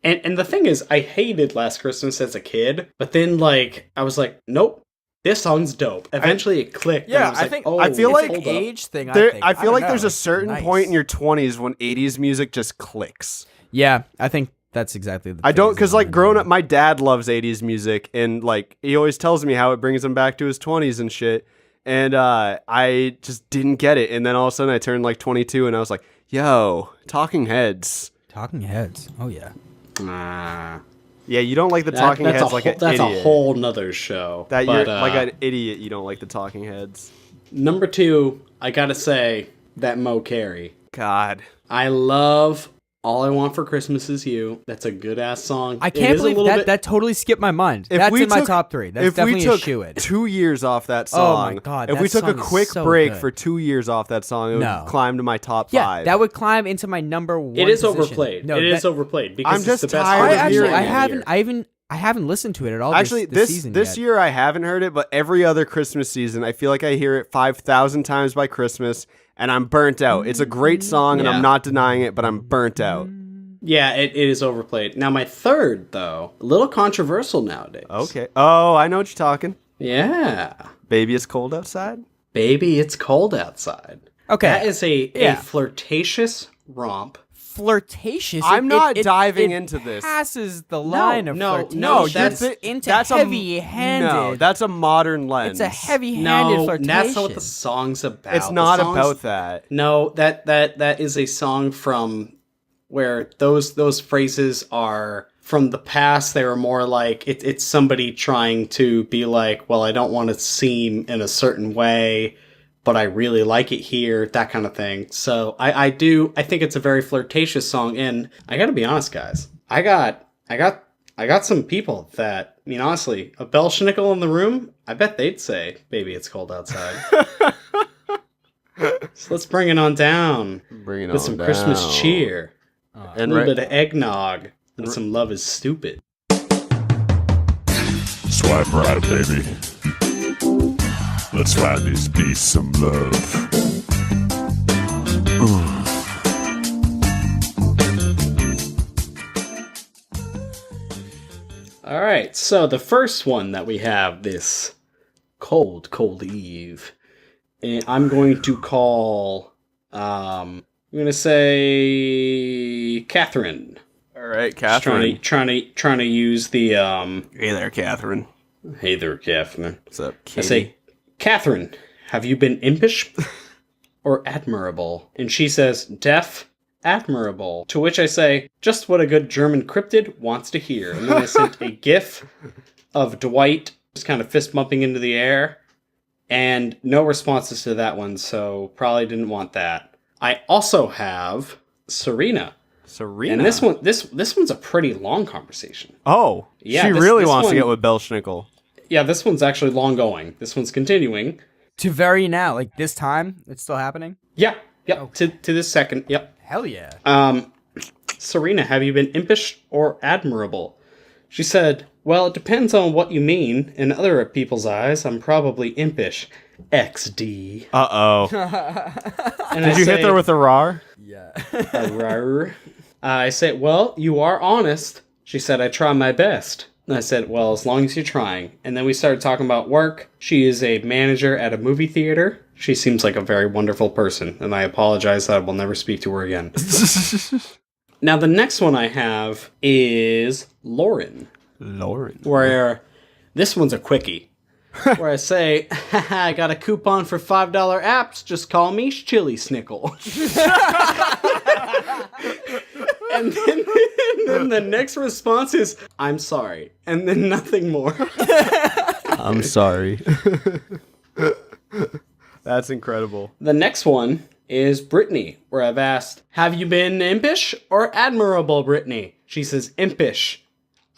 Speaker 7: and the thing is, I hated Last Christmas as a kid, but then like I was like, nope, this song's dope. Eventually it clicked. and
Speaker 6: Yeah,
Speaker 7: was
Speaker 6: I
Speaker 7: like,
Speaker 6: think-
Speaker 7: oh,
Speaker 5: I feel
Speaker 7: it's
Speaker 5: like
Speaker 7: hold up.
Speaker 6: age thing.
Speaker 5: I feel
Speaker 6: don't
Speaker 5: like
Speaker 6: know.
Speaker 5: there's a
Speaker 6: It's
Speaker 5: certain
Speaker 6: nice.
Speaker 5: point in your 20s when 80s music just clicks.
Speaker 6: Yeah, I think that's exactly the.
Speaker 5: I don't,
Speaker 6: phase
Speaker 5: because
Speaker 6: that I'm
Speaker 5: like
Speaker 6: in
Speaker 5: growing
Speaker 6: now.
Speaker 5: up, my dad loves 80s music, and like he always tells me how it brings him back to his 20s and shit. And I just didn't get it. And then all of a sudden I turned like 22 and I was like, yo, Talking Heads.
Speaker 6: Talking Heads. Oh yeah.
Speaker 7: Ah,
Speaker 5: Yeah, you don't like the Talking
Speaker 7: that's
Speaker 5: Heads
Speaker 7: a
Speaker 5: like
Speaker 7: whole,
Speaker 5: an
Speaker 7: that's
Speaker 5: idiot.
Speaker 7: a whole nother show.
Speaker 5: That
Speaker 7: But,
Speaker 5: you're like an idiot, you don't like the Talking Heads.
Speaker 7: number 2, I gotta say that Mo Carey.
Speaker 5: God.
Speaker 7: I love All I Want for Christmas Is You. That's a good ass song.
Speaker 6: I
Speaker 7: It
Speaker 6: can't
Speaker 7: is a
Speaker 6: believe
Speaker 7: little
Speaker 6: that.
Speaker 7: bit-
Speaker 6: That totally skipped my mind.
Speaker 5: If
Speaker 6: That's
Speaker 5: we
Speaker 6: in my
Speaker 5: took-
Speaker 6: top 3. That's
Speaker 5: if
Speaker 6: definitely
Speaker 5: we took
Speaker 6: a shoe in.
Speaker 5: 2 years off that
Speaker 6: Oh
Speaker 5: song,
Speaker 6: my God,
Speaker 5: if
Speaker 6: that
Speaker 5: we took a
Speaker 6: song is
Speaker 5: quick
Speaker 6: so
Speaker 5: break
Speaker 6: good.
Speaker 5: for 2 years off that song, it
Speaker 6: No.
Speaker 5: would climb to my top
Speaker 6: Yeah,
Speaker 5: 5.
Speaker 6: that would climb into my number 1.
Speaker 7: It is
Speaker 6: position.
Speaker 7: overplayed.
Speaker 6: No,
Speaker 7: It is
Speaker 6: that-
Speaker 7: overplayed because
Speaker 5: I'm
Speaker 7: it's
Speaker 5: just
Speaker 7: the best
Speaker 5: tired
Speaker 7: song
Speaker 5: of
Speaker 6: I
Speaker 7: of the
Speaker 6: actually,
Speaker 5: hearing
Speaker 7: year.
Speaker 6: I haven't listened to it at all.
Speaker 5: Actually,
Speaker 6: this
Speaker 5: this
Speaker 6: season
Speaker 5: this
Speaker 6: yet.
Speaker 5: year I haven't heard it, but every other Christmas season, I feel like I hear it 5,000 times by Christmas, and I'm burnt out. It's a great song, and
Speaker 7: Yeah.
Speaker 5: I'm not denying it, but I'm burnt out.
Speaker 7: Yeah, it is overplayed. Now my third, though, a little controversial nowadays.
Speaker 5: Okay. Oh, I know what you're talking.
Speaker 7: Yeah.
Speaker 5: Baby, it's cold outside.
Speaker 7: Baby, It's Cold Outside.
Speaker 6: Okay.
Speaker 7: That is a
Speaker 6: Yeah.
Speaker 7: flirtatious romp.
Speaker 6: flirtatious.
Speaker 5: I'm not diving into this.
Speaker 6: Passes the line of
Speaker 7: no,
Speaker 6: flirtation.
Speaker 7: no,
Speaker 6: That's
Speaker 7: that's-
Speaker 6: into
Speaker 5: that's
Speaker 6: heavy-handed.
Speaker 5: No, that's a modern lens.
Speaker 6: it's a heavy-handed
Speaker 7: No,
Speaker 6: flirtation.
Speaker 7: that's not what the song's about.
Speaker 5: It's
Speaker 7: The
Speaker 5: not
Speaker 7: song's-
Speaker 5: about that.
Speaker 7: No, that is a song from where those phrases are from the past. They were more like it's somebody trying to be like, well, I don't want to seem in a certain way, but I really like it here, that kind of thing. So I think it's a very flirtatious song, and I gotta be honest, guys. I got some people that, I mean, honestly, a Belsnickel in the room, I bet they'd say, baby, it's cold outside. So let's bring it on down
Speaker 5: Bring it
Speaker 7: with
Speaker 5: on
Speaker 7: some
Speaker 5: down.
Speaker 7: Christmas cheer, a
Speaker 5: And
Speaker 7: little bit of eggnog, and some love is stupid.
Speaker 1: Swipe right, baby. Let's find these beasts some love.
Speaker 7: All right, so the first one that we have this cold eve, and I'm going to call, I'm going to say Catherine.
Speaker 5: All right,
Speaker 7: Just
Speaker 5: Catherine.
Speaker 7: trying to use the
Speaker 5: Hey there, Catherine.
Speaker 7: Hey there, Catherine.
Speaker 5: What's up,
Speaker 7: I
Speaker 5: Katie?
Speaker 7: say, Catherine, have you been impish or admirable? And she says, deaf, admirable. To which I say, just what a good German cryptid wants to hear. And then I sent a gif of Dwight just kind of fist bumping into the air, and no responses to that one, so probably didn't want that. I also have Serena.
Speaker 5: Serena.
Speaker 7: And this one's a pretty long conversation.
Speaker 5: Oh,
Speaker 7: Yeah,
Speaker 5: she
Speaker 7: this-
Speaker 5: really
Speaker 7: this
Speaker 5: wants
Speaker 7: one-
Speaker 5: to get with Belsnickel.
Speaker 7: Yeah, this one's actually long going. This one's continuing.
Speaker 6: To very now, like this time, it's still happening.
Speaker 7: Yeah, yep. To this second, yep.
Speaker 6: Hell yeah.
Speaker 7: Serena, have you been impish or admirable? She said, well, it depends on what you mean. In other people's eyes, I'm probably impish. XD.
Speaker 5: Uh-oh.
Speaker 7: And
Speaker 5: Did you hit her with a rar?
Speaker 7: Rawr. I say, well, you are honest. She said, I try my best. And I said, well, as long as you're trying. And then we started talking about work. She is a manager at a movie theater. She seems like a very wonderful person, and I apologize that I will never speak to her again. Now, the next one I have is Lauren,
Speaker 5: Lauren.
Speaker 7: where this one's a quickie. Where I say, haha, I got a coupon for $5 apps, just call me Chili Snickle. and then the next response is, I'm sorry. And then nothing more.
Speaker 5: I'm sorry. That's incredible.
Speaker 7: The next one is Brittany, where I've asked, have you been impish or admirable, Brittany? She says, impish.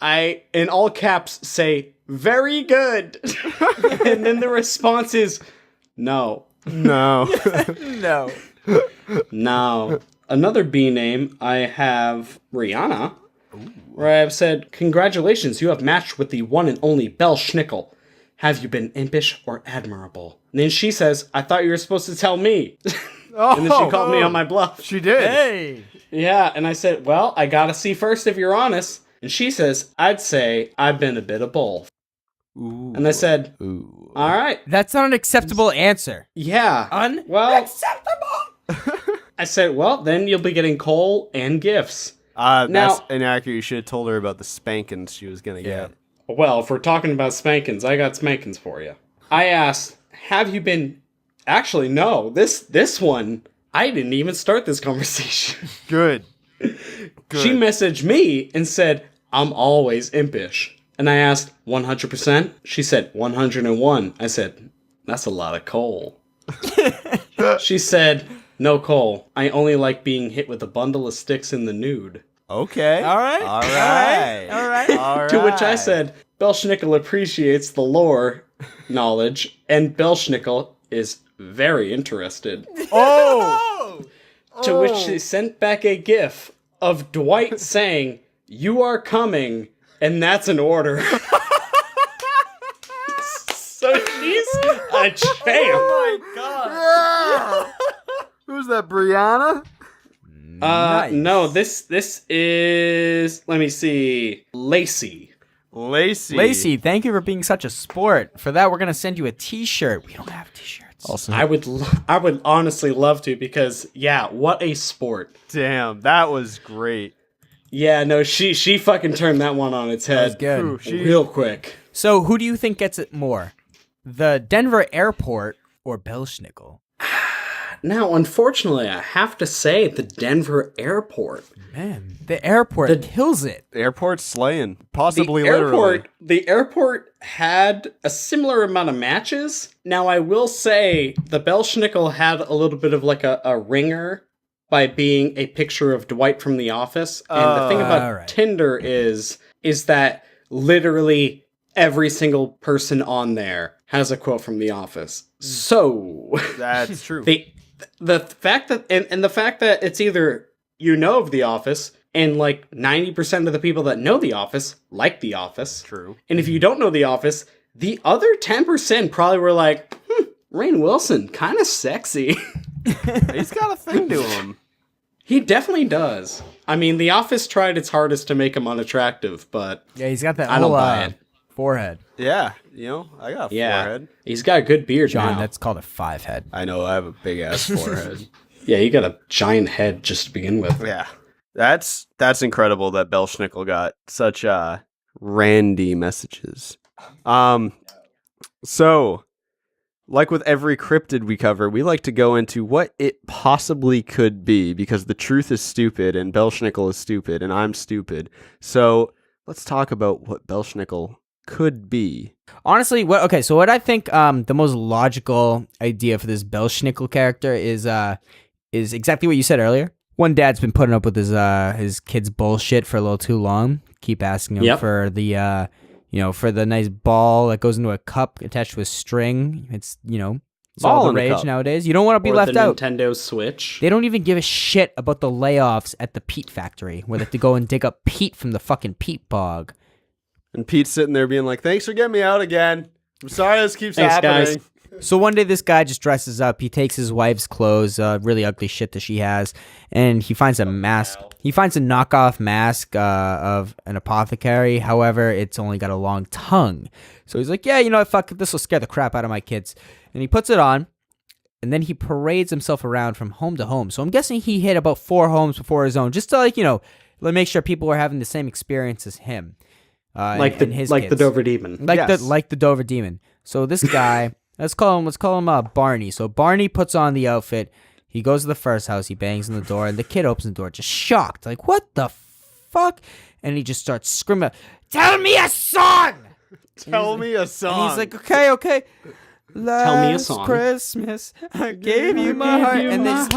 Speaker 7: I, in all caps, say, very good. And then the response is, no.
Speaker 5: No.
Speaker 6: No.
Speaker 7: No. Another B name, I have Rihanna, where I have said, congratulations, you have matched with the one and only Belsnickel. Have you been impish or admirable? And then she says, I thought you were supposed to tell me. And then she called me on my bluff.
Speaker 5: She did.
Speaker 6: Hey.
Speaker 7: Yeah, and I said, well, I gotta see first if you're honest. And she says, I'd say I've been a bit of both.
Speaker 5: Ooh.
Speaker 7: And I said,
Speaker 5: Ooh.
Speaker 7: all right,
Speaker 6: That's not an acceptable answer.
Speaker 7: yeah. Well, I said, well, then you'll be getting coal and gifts.
Speaker 5: That's
Speaker 7: Now-
Speaker 5: inaccurate. You should have told her about the spankings she was going to get.
Speaker 7: Well, if we're talking about spankings, I got spankings for you. I asked, have you been... Actually, no. This one, I didn't even start this conversation.
Speaker 5: Good.
Speaker 7: She messaged me and said, I'm always impish. And I asked, 100%? She said, 101. I said, that's a lot of coal. She said, no coal. I only like being hit with a bundle of sticks in the nude.
Speaker 5: Okay.
Speaker 6: All right.
Speaker 5: All right.
Speaker 6: All right.
Speaker 5: All right.
Speaker 7: To which I said, Belsnickel appreciates the lore knowledge, and Belsnickel is very interested.
Speaker 5: Oh!
Speaker 7: To which she sent back a gif of Dwight saying, you are coming, and that's an order. So she's a champ.
Speaker 5: Who's that, Brianna?
Speaker 6: Nice.
Speaker 7: No, this is, let me see, Lacey.
Speaker 5: Lacey.
Speaker 6: Lacey, thank you for being such a sport. For that, we're going to send you a t-shirt. We don't have t-shirts.
Speaker 5: Also,
Speaker 7: I would honestly love to, because yeah, what a sport.
Speaker 5: damn, that was great.
Speaker 7: Yeah, no, she fucking turned that one on its head.
Speaker 6: was good.
Speaker 5: Ooh,
Speaker 7: Real quick.
Speaker 6: So who do you think gets it more? The Denver airport or Belsnickel?
Speaker 7: Now, unfortunately, I have to say the Denver airport.
Speaker 6: Man, the airport kills it.
Speaker 5: The airport's slaying, possibly literally.
Speaker 7: The airport had a similar amount of matches. Now, I will say the Belsnickel had a little bit of like a ringer by being a picture of Dwight from The Office. And the thing about
Speaker 6: alright.
Speaker 7: Tinder is that literally every single person on there has a quote from The Office. So
Speaker 5: That's true.
Speaker 7: the fact that and the fact that it's either you know of The Office, and like 90% of the people that know The Office like The Office.
Speaker 5: True.
Speaker 7: And if you don't know The Office, the other 10% probably were like, Rainn Wilson, kind of sexy.
Speaker 5: He's got a thing to him.
Speaker 7: He definitely does. I mean, The Office tried its hardest to make him unattractive, but
Speaker 6: Yeah, he's got that
Speaker 7: I don't
Speaker 6: whole
Speaker 7: buy it.
Speaker 6: forehead.
Speaker 5: Yeah, I got a forehead.
Speaker 7: He's got a good beard
Speaker 6: John,
Speaker 7: now.
Speaker 6: that's called a 5-head.
Speaker 5: I know, I have a big ass forehead.
Speaker 7: Yeah, you got a giant head just to begin with.
Speaker 5: Yeah. That's incredible that Belsnickel got such randy messages. So, like with every cryptid we cover, we like to go into what it possibly could be, because the truth is stupid and Belsnickel is stupid and I'm stupid. So, let's talk about what Belsnickel could be.
Speaker 6: Honestly, what I think the most logical idea for this Belsnickel character is exactly what you said earlier. One dad's been putting up with his kid's bullshit for a little too long. Keep asking him for the for the nice ball that goes into a cup attached to a string. It's it's all
Speaker 5: Ball
Speaker 6: the
Speaker 5: in a
Speaker 6: rage
Speaker 5: cup.
Speaker 6: nowadays. You don't want to be
Speaker 7: Or
Speaker 6: left
Speaker 7: the
Speaker 6: out.
Speaker 7: Nintendo Switch.
Speaker 6: They don't even give a shit about the layoffs at the peat factory, where they have to go and dig up peat from the fucking peat bog.
Speaker 5: And Pete's sitting there being like, thanks for getting me out again. I'm sorry this keeps
Speaker 7: Thanks,
Speaker 5: happening.
Speaker 7: guys.
Speaker 6: So one day this guy just dresses up. He takes his wife's clothes, really ugly shit that she has, and he finds a mask. He finds a knockoff mask of an apothecary. However, it's only got a long tongue. So he's like, yeah, you know what, fuck it, this will scare the crap out of my kids. And he puts it on, and then he parades himself around from home to home. So I'm guessing he hit about 4 homes before his own, just to make sure people were having the same experience as him.
Speaker 7: Like
Speaker 6: and his
Speaker 7: the
Speaker 6: kids.
Speaker 7: Dover Demon.
Speaker 6: Like the Dover Demon. So this guy, let's call him Barney. So Barney puts on the outfit. He goes to the first house. He bangs on the door, and the kid opens the door, just shocked, like, what the fuck? And he just starts screaming, "Tell me a song!
Speaker 5: Tell me a song.
Speaker 6: And he's like, okay.
Speaker 7: Tell me a
Speaker 6: Last
Speaker 7: song.
Speaker 6: Christmas, I gave you my heart. And then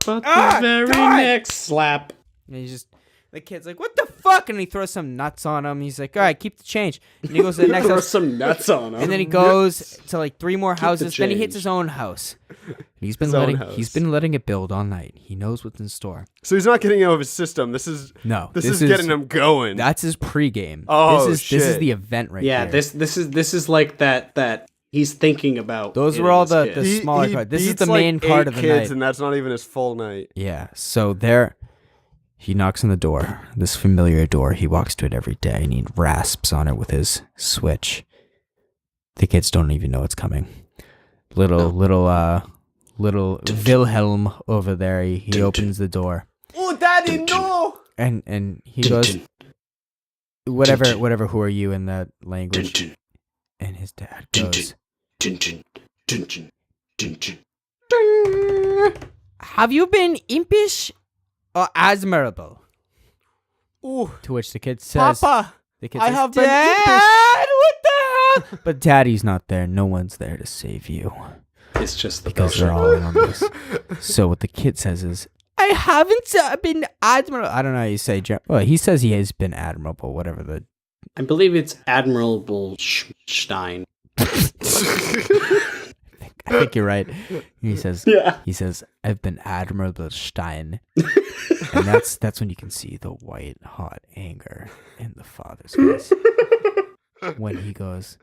Speaker 7: but
Speaker 6: Ah,
Speaker 7: the very
Speaker 6: God!
Speaker 7: next slap.
Speaker 6: and he's just, the kid's like, what the fuck? And he throws some nuts on him. He's like, all right, keep the change. And he goes to the next
Speaker 7: Throw
Speaker 6: house.
Speaker 7: some nuts on him.
Speaker 6: And then he goes to like 3 more
Speaker 7: the
Speaker 6: houses. Then he hits
Speaker 7: change.
Speaker 6: his own house. He's been
Speaker 5: His own
Speaker 6: letting
Speaker 5: house.
Speaker 6: he's been letting it build all night. He knows what's in store.
Speaker 5: So he's not getting out of his system. This is getting him going.
Speaker 6: That's his pregame.
Speaker 5: Oh,
Speaker 6: this is
Speaker 5: shit.
Speaker 6: the event right
Speaker 7: yeah,
Speaker 6: here.
Speaker 7: this is like that he's thinking about.
Speaker 6: Those were
Speaker 7: hitting
Speaker 6: all
Speaker 7: his
Speaker 6: the
Speaker 7: kid.
Speaker 6: smaller card. This is
Speaker 5: beats
Speaker 6: the main
Speaker 5: like
Speaker 6: card
Speaker 5: 8
Speaker 6: of the
Speaker 5: kids,
Speaker 6: night.
Speaker 5: and that's not even his full night.
Speaker 6: Yeah. So there, he knocks on the door. This familiar door. He walks to it every day, and he rasps on it with his switch. The kids don't even know it's coming. Little Wilhelm over there. He opens the door.
Speaker 5: Oh, Daddy, no!
Speaker 6: And he goes, whatever, who are you in that language? And his dad goes, have you been impish or admirable?
Speaker 5: Ooh,
Speaker 6: To which the kid says,
Speaker 5: Papa,
Speaker 6: the kid
Speaker 5: I
Speaker 6: says,
Speaker 5: have been
Speaker 6: Dad, what the hell? But Daddy's not there. No one's there to save you.
Speaker 7: It's just the
Speaker 6: Because they're all in on this. So what the kid says is, I haven't been admirable. I don't know how you say, well, he says he has been admirable, whatever the...
Speaker 7: I believe it's Admirable Stein.
Speaker 6: I think you're right. He says,
Speaker 7: Yeah.
Speaker 6: he says, I've been admirable Stein. And that's when you can see the white hot anger in the father's face. When he goes,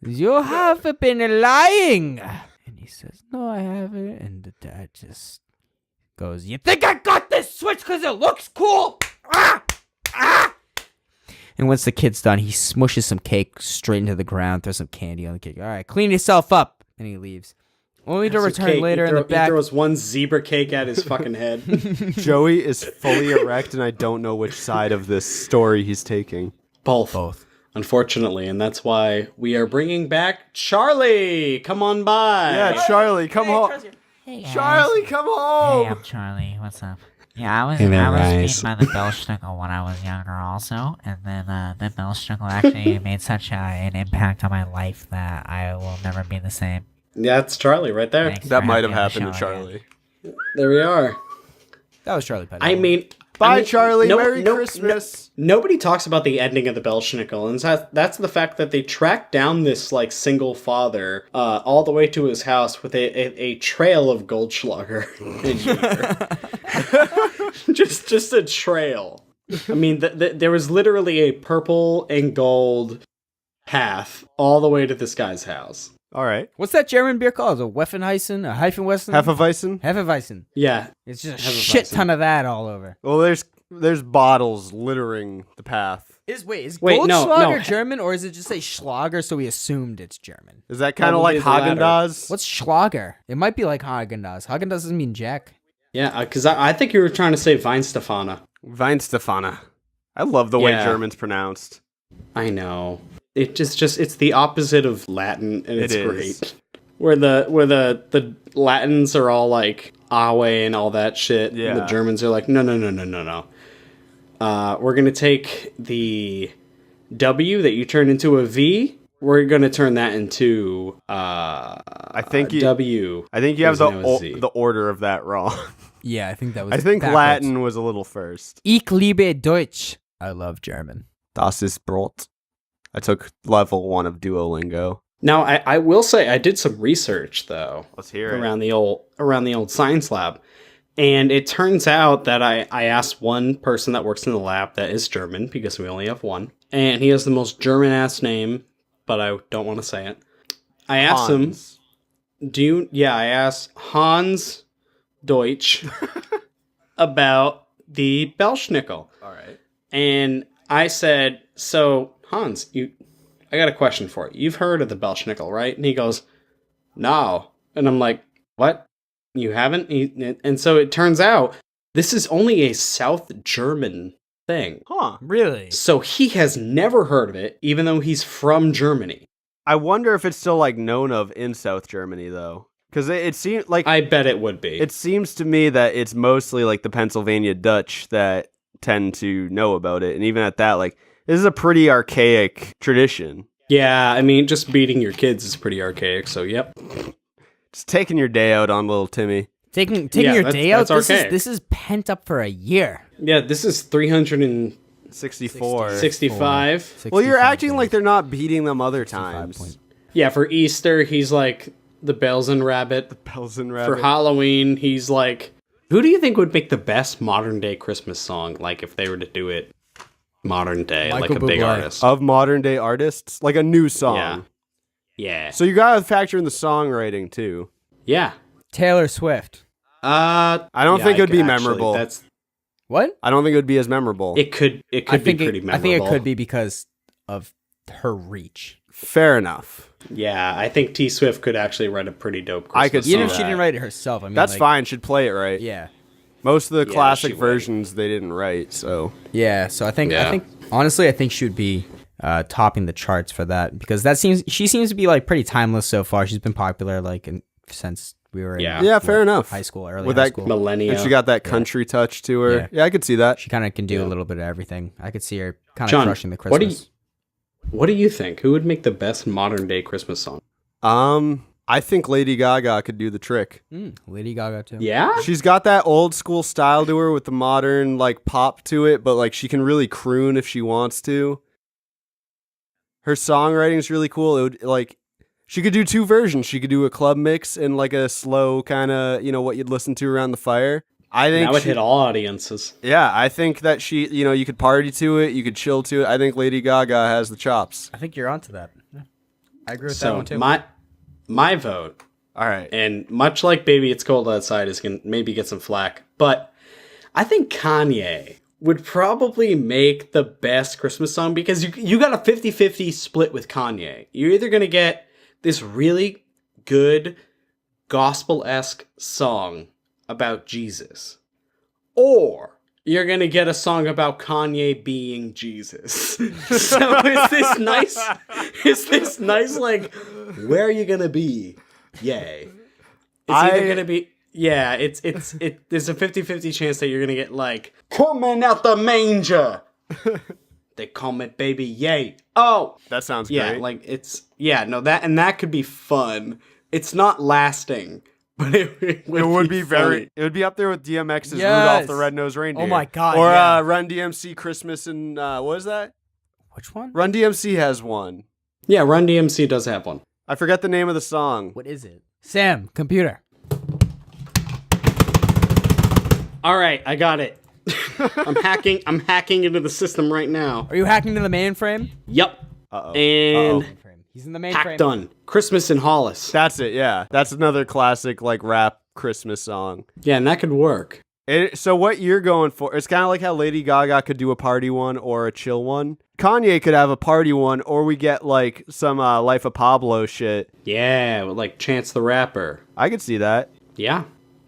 Speaker 6: you have been lying. And he says, no, I haven't. And the dad just goes, you think I got this switch because it looks cool? Ah! Ah! And once the kid's done, he smushes some cake straight into the ground, throws some candy on the cake. All right, clean yourself up. And he leaves. Only to
Speaker 7: Some
Speaker 6: return
Speaker 7: cake.
Speaker 6: later in the
Speaker 7: He
Speaker 6: back.
Speaker 7: throws one zebra cake at his fucking head.
Speaker 5: Joey is fully erect, and I don't know which side of this story he's taking.
Speaker 7: Both. Unfortunately, and that's why we are bringing back Charlie. Come on by.
Speaker 5: Yeah, Charlie, come home.
Speaker 8: Hey guys.
Speaker 5: Charlie, come home.
Speaker 8: Hey, I'm Charlie. What's up? Yeah, I was
Speaker 7: Hey there,
Speaker 8: I was
Speaker 7: guys.
Speaker 8: beaten by the Belsnickel when I was younger also, and then the Belsnickel actually made such an impact on my life that I will never be the same.
Speaker 7: Yeah, it's Charlie right there.
Speaker 8: Thanks
Speaker 5: That
Speaker 8: for
Speaker 5: might have
Speaker 8: having me
Speaker 5: happened
Speaker 8: on
Speaker 5: to
Speaker 8: the show again.
Speaker 5: Charlie.
Speaker 7: There we are.
Speaker 6: That was Charlie Petty.
Speaker 7: I mean,
Speaker 5: Bye, Charlie. Merry
Speaker 7: no-
Speaker 5: Christmas.
Speaker 7: nobody talks about the ending of the Belsnickel, and that's the fact that they tracked down this like single father all the way to his house with a trail of Goldschlager. just a trail. I mean, there was literally a purple and gold path all the way to this guy's house.
Speaker 5: All right.
Speaker 6: What's that German beer called? A Weffenheisen? A Hefeweizen?
Speaker 5: Hefeweizen?
Speaker 6: Hefeweizen.
Speaker 7: Yeah,
Speaker 6: It's just a
Speaker 7: Hefeweizen.
Speaker 6: shit ton of that all over.
Speaker 5: Well, there's bottles littering the path.
Speaker 6: Is
Speaker 7: Wait, no,
Speaker 6: Goldschlager
Speaker 7: no.
Speaker 6: German, or is it just a Schlager, so we assumed it's German?
Speaker 5: Is that kind of like
Speaker 7: Probably the latter.
Speaker 5: Haagen-Dazs?
Speaker 6: What's Schlager? It might be like Haagen-Dazs. Haagen-Dazs doesn't mean jack.
Speaker 7: yeah, because I think you were trying to say Weinstefana.
Speaker 5: Weinstefana. I love the way
Speaker 7: Yeah.
Speaker 5: German's pronounced.
Speaker 7: I know. It just it's the opposite of Latin, and it's
Speaker 5: It is.
Speaker 7: great. Where the Latins are all like Awe and all that shit. And
Speaker 5: Yeah.
Speaker 7: the Germans are like, no. We're gonna take the W that you turn into a V. We're gonna turn that into
Speaker 5: I think you
Speaker 7: W.
Speaker 5: I think you have
Speaker 7: is now a Z.
Speaker 5: the order of that wrong.
Speaker 6: Yeah, I think that was
Speaker 5: I think
Speaker 6: backwards.
Speaker 5: Latin was a little first.
Speaker 6: Ich liebe Deutsch. I love German.
Speaker 5: Das ist Brot. I took level 1 of Duolingo.
Speaker 7: Now I will say I did some research though.
Speaker 5: Let's hear it.
Speaker 7: around the old science lab, and it turns out that I asked one person that works in the lab that is German, because we only have one, and he has the most German ass name, but I don't want to say it. I asked
Speaker 5: Hans.
Speaker 7: him, I asked Hans Deutsch about the Belsnickel.
Speaker 5: All right.
Speaker 7: And I said, so Hans, I got a question for you. You've heard of the Belsnickel, right? And he goes, no. And I'm like, what? You haven't? And so it turns out this is only a South German thing.
Speaker 5: Huh.
Speaker 6: Really?
Speaker 7: So he has never heard of it, even though he's from Germany.
Speaker 5: I wonder if it's still like known of in South Germany though. Cuz it seems like
Speaker 7: I bet it would be.
Speaker 5: it seems to me that it's mostly like the Pennsylvania Dutch that tend to know about it, and even at that, like, this is a pretty archaic tradition.
Speaker 7: Yeah, I mean, just beating your kids is pretty archaic, so yep.
Speaker 5: Just taking your day out on little Timmy.
Speaker 6: Taking
Speaker 7: Yeah,
Speaker 6: your
Speaker 7: that's-
Speaker 6: day out.
Speaker 7: that's archaic.
Speaker 6: This is pent up for a year.
Speaker 7: Yeah, this is 365.
Speaker 5: 64. Well, you're acting like they're not beating them other times.
Speaker 6: point.
Speaker 7: Yeah, for Easter, he's like the Belsen Rabbit.
Speaker 5: Belsen
Speaker 7: For
Speaker 5: Rabbit.
Speaker 7: Halloween, he's like... Who do you think would make the best modern-day Christmas song, like, if they were to do it modern day,
Speaker 6: Michael
Speaker 7: like a big
Speaker 6: Bublé.
Speaker 7: artist?
Speaker 5: Of modern day artists, like a new song.
Speaker 7: Yeah. Yeah.
Speaker 5: So you gotta factor in the songwriting too.
Speaker 7: Yeah.
Speaker 6: Taylor Swift.
Speaker 5: I don't think it'd be memorable.
Speaker 7: That's
Speaker 6: What?
Speaker 5: I don't think it would be as memorable.
Speaker 7: it. Could be pretty memorable.
Speaker 6: I think it could be because of her reach.
Speaker 5: Fair enough.
Speaker 7: Yeah, I think T Swift could actually write a pretty dope Christmas
Speaker 5: I could
Speaker 7: song.
Speaker 5: see
Speaker 6: Even if she
Speaker 5: that.
Speaker 6: didn't write it herself. I mean,
Speaker 5: That's
Speaker 6: like,
Speaker 5: fine. Should play it right.
Speaker 6: Yeah.
Speaker 5: Most of the
Speaker 7: Yeah,
Speaker 5: classic
Speaker 7: she would.
Speaker 5: versions they didn't write. So
Speaker 6: Yeah. So I think
Speaker 7: Yeah.
Speaker 6: honestly, I think she would be topping the charts for that, because she seems to be like pretty timeless so far. She's been popular like since we were
Speaker 7: Yeah.
Speaker 5: yeah, fair enough.
Speaker 6: high school, early
Speaker 5: With
Speaker 6: high
Speaker 5: that
Speaker 6: school.
Speaker 7: Millennia.
Speaker 5: And she got that country touch to her.
Speaker 6: Yeah.
Speaker 5: Yeah, I could see that.
Speaker 6: She kind of can do a little bit of everything. I could see her kind of
Speaker 7: John,
Speaker 6: crushing the
Speaker 7: what do
Speaker 6: Christmas.
Speaker 7: What do you think? Who would make the best modern day Christmas song?
Speaker 5: I think Lady Gaga could do the trick.
Speaker 6: Lady Gaga too.
Speaker 7: Yeah?
Speaker 5: She's got that old school style to her with the modern like pop to it, but like she can really croon if she wants to. Her songwriting's really cool. It would like she could do two versions. She could do a club mix and like a slow kind of, what you'd listen to around the fire. I think
Speaker 7: That would
Speaker 5: she-
Speaker 7: hit all audiences.
Speaker 5: Yeah, I think that she, you could party to it, you could chill to it. I think Lady Gaga has the chops.
Speaker 6: I think you're onto that. Yeah. I agree with that
Speaker 7: So
Speaker 6: one too.
Speaker 7: my vote,
Speaker 5: All right.
Speaker 7: and much like Baby It's Cold Outside is going to maybe get some flack, but I think Kanye would probably make the best Christmas song, because you got a 50-50 split with Kanye. You're either going to get this really good gospel-esque song about Jesus, or you're gonna get a song about Kanye being Jesus. So is this nice like, where are you gonna be? Yay. It's either gonna be, yeah, there's a 50-50 chance that you're gonna get like, coming out the manger. They call me baby, yay. Oh,
Speaker 5: That sounds
Speaker 7: yeah,
Speaker 5: great.
Speaker 7: like that could be fun. It's not lasting, but it would be funny.
Speaker 5: It would be up there with DMX's
Speaker 6: Yes.
Speaker 5: Rudolph the Red-Nosed Reindeer.
Speaker 6: Oh my God,
Speaker 5: Or
Speaker 6: yeah.
Speaker 5: Run DMC Christmas and what is that?
Speaker 6: Which one?
Speaker 5: Run DMC has one.
Speaker 7: Yeah, Run DMC does have one.
Speaker 5: I forget the name of the song.
Speaker 6: What is it? Sam, computer.
Speaker 7: All right, I got it. I'm hacking into the system right now.
Speaker 6: Are you hacking to the mainframe?
Speaker 7: Yep.
Speaker 5: Uh-oh.
Speaker 7: And
Speaker 6: Mainframe. He's in the mainframe.
Speaker 7: hack done. Christmas in Hollis.
Speaker 5: That's it, yeah. That's another classic like rap Christmas song.
Speaker 7: Yeah, and that could work.
Speaker 5: So what you're going for, it's kind of like how Lady Gaga could do a party one or a chill one. Kanye could have a party one, or we get like some Life of Pablo shit.
Speaker 7: Yeah, with like Chance the Rapper.
Speaker 5: I could see that.
Speaker 7: Yeah.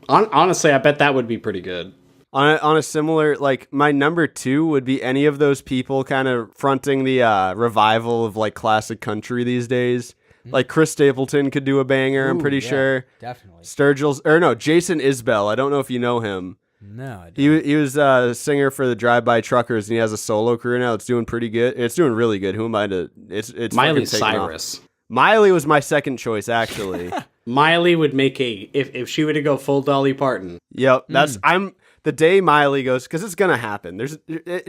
Speaker 7: Honestly, I bet that would be pretty good.
Speaker 5: On a similar, like, my number 2 would be any of those people kind of fronting the revival of like classic country these days. Like Chris Stapleton could do a banger, I'm
Speaker 6: Ooh,
Speaker 5: pretty
Speaker 6: yeah,
Speaker 5: sure.
Speaker 6: Definitely.
Speaker 5: Jason Isbell. I don't know if you know him.
Speaker 6: No, I don't.
Speaker 5: He was a singer for the Drive By Truckers, and he has a solo career now. It's doing pretty good. It's doing really good. Who am I to? It's
Speaker 7: Miley
Speaker 5: fucking taking off.
Speaker 7: Cyrus.
Speaker 5: Miley was my second choice, actually.
Speaker 7: Miley would make if she were to go full Dolly Parton.
Speaker 5: Yep, I'm the day Miley goes, because it's gonna happen.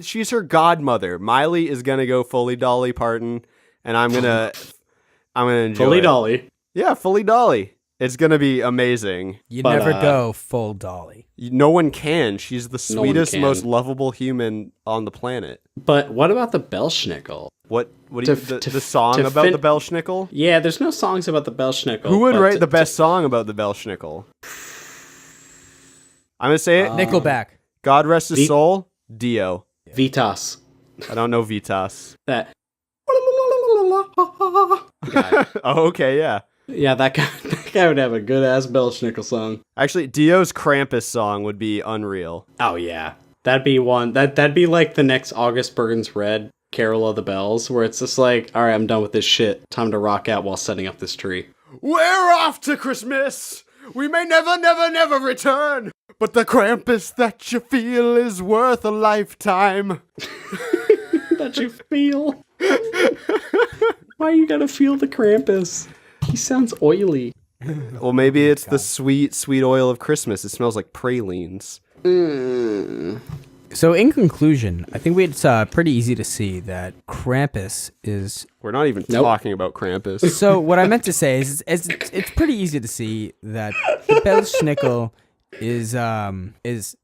Speaker 5: She's her godmother. Miley is gonna go fully Dolly Parton, and I'm gonna enjoy
Speaker 7: Fully
Speaker 5: it.
Speaker 7: Dolly.
Speaker 5: Yeah, fully Dolly. It's gonna be amazing.
Speaker 6: You
Speaker 7: But,
Speaker 6: never go full Dolly.
Speaker 5: No one can. She's the
Speaker 7: No one
Speaker 5: sweetest,
Speaker 7: can.
Speaker 5: most lovable human on the planet.
Speaker 7: But what about the Belsnickel?
Speaker 5: What do you the song
Speaker 7: to
Speaker 5: about
Speaker 7: fin-
Speaker 5: the Belsnickel?
Speaker 7: Yeah, there's no songs about the Belsnickel.
Speaker 5: Who would
Speaker 7: but
Speaker 5: write the best song about the Belsnickel? I'm gonna say it.
Speaker 6: Nickelback.
Speaker 5: God rest his soul. Dio.
Speaker 7: Vitas.
Speaker 5: I don't know Vitas.
Speaker 7: That.
Speaker 5: Oh, okay, yeah.
Speaker 7: Yeah, that guy would have a good ass Belsnickel song.
Speaker 5: Actually, Dio's Krampus song would be unreal.
Speaker 7: Oh yeah, that'd be one. That'd be like the next August Burns Red Carol of the Bells, where it's just like, all right, I'm done with this shit. Time to rock out while setting up this tree.
Speaker 5: We're off to Christmas. We may never, never, never return. But the Krampus that you feel is worth a lifetime.
Speaker 7: That you feel. Why you gotta feel the Krampus? He sounds oily.
Speaker 5: Well, maybe it's the sweet, sweet oil of Christmas. It smells like pralines.
Speaker 6: So in conclusion, I think it's pretty easy to see that Krampus is.
Speaker 5: We're not even talking about Krampus.
Speaker 6: So what I meant to say is it's pretty easy to see that the Belsnickel is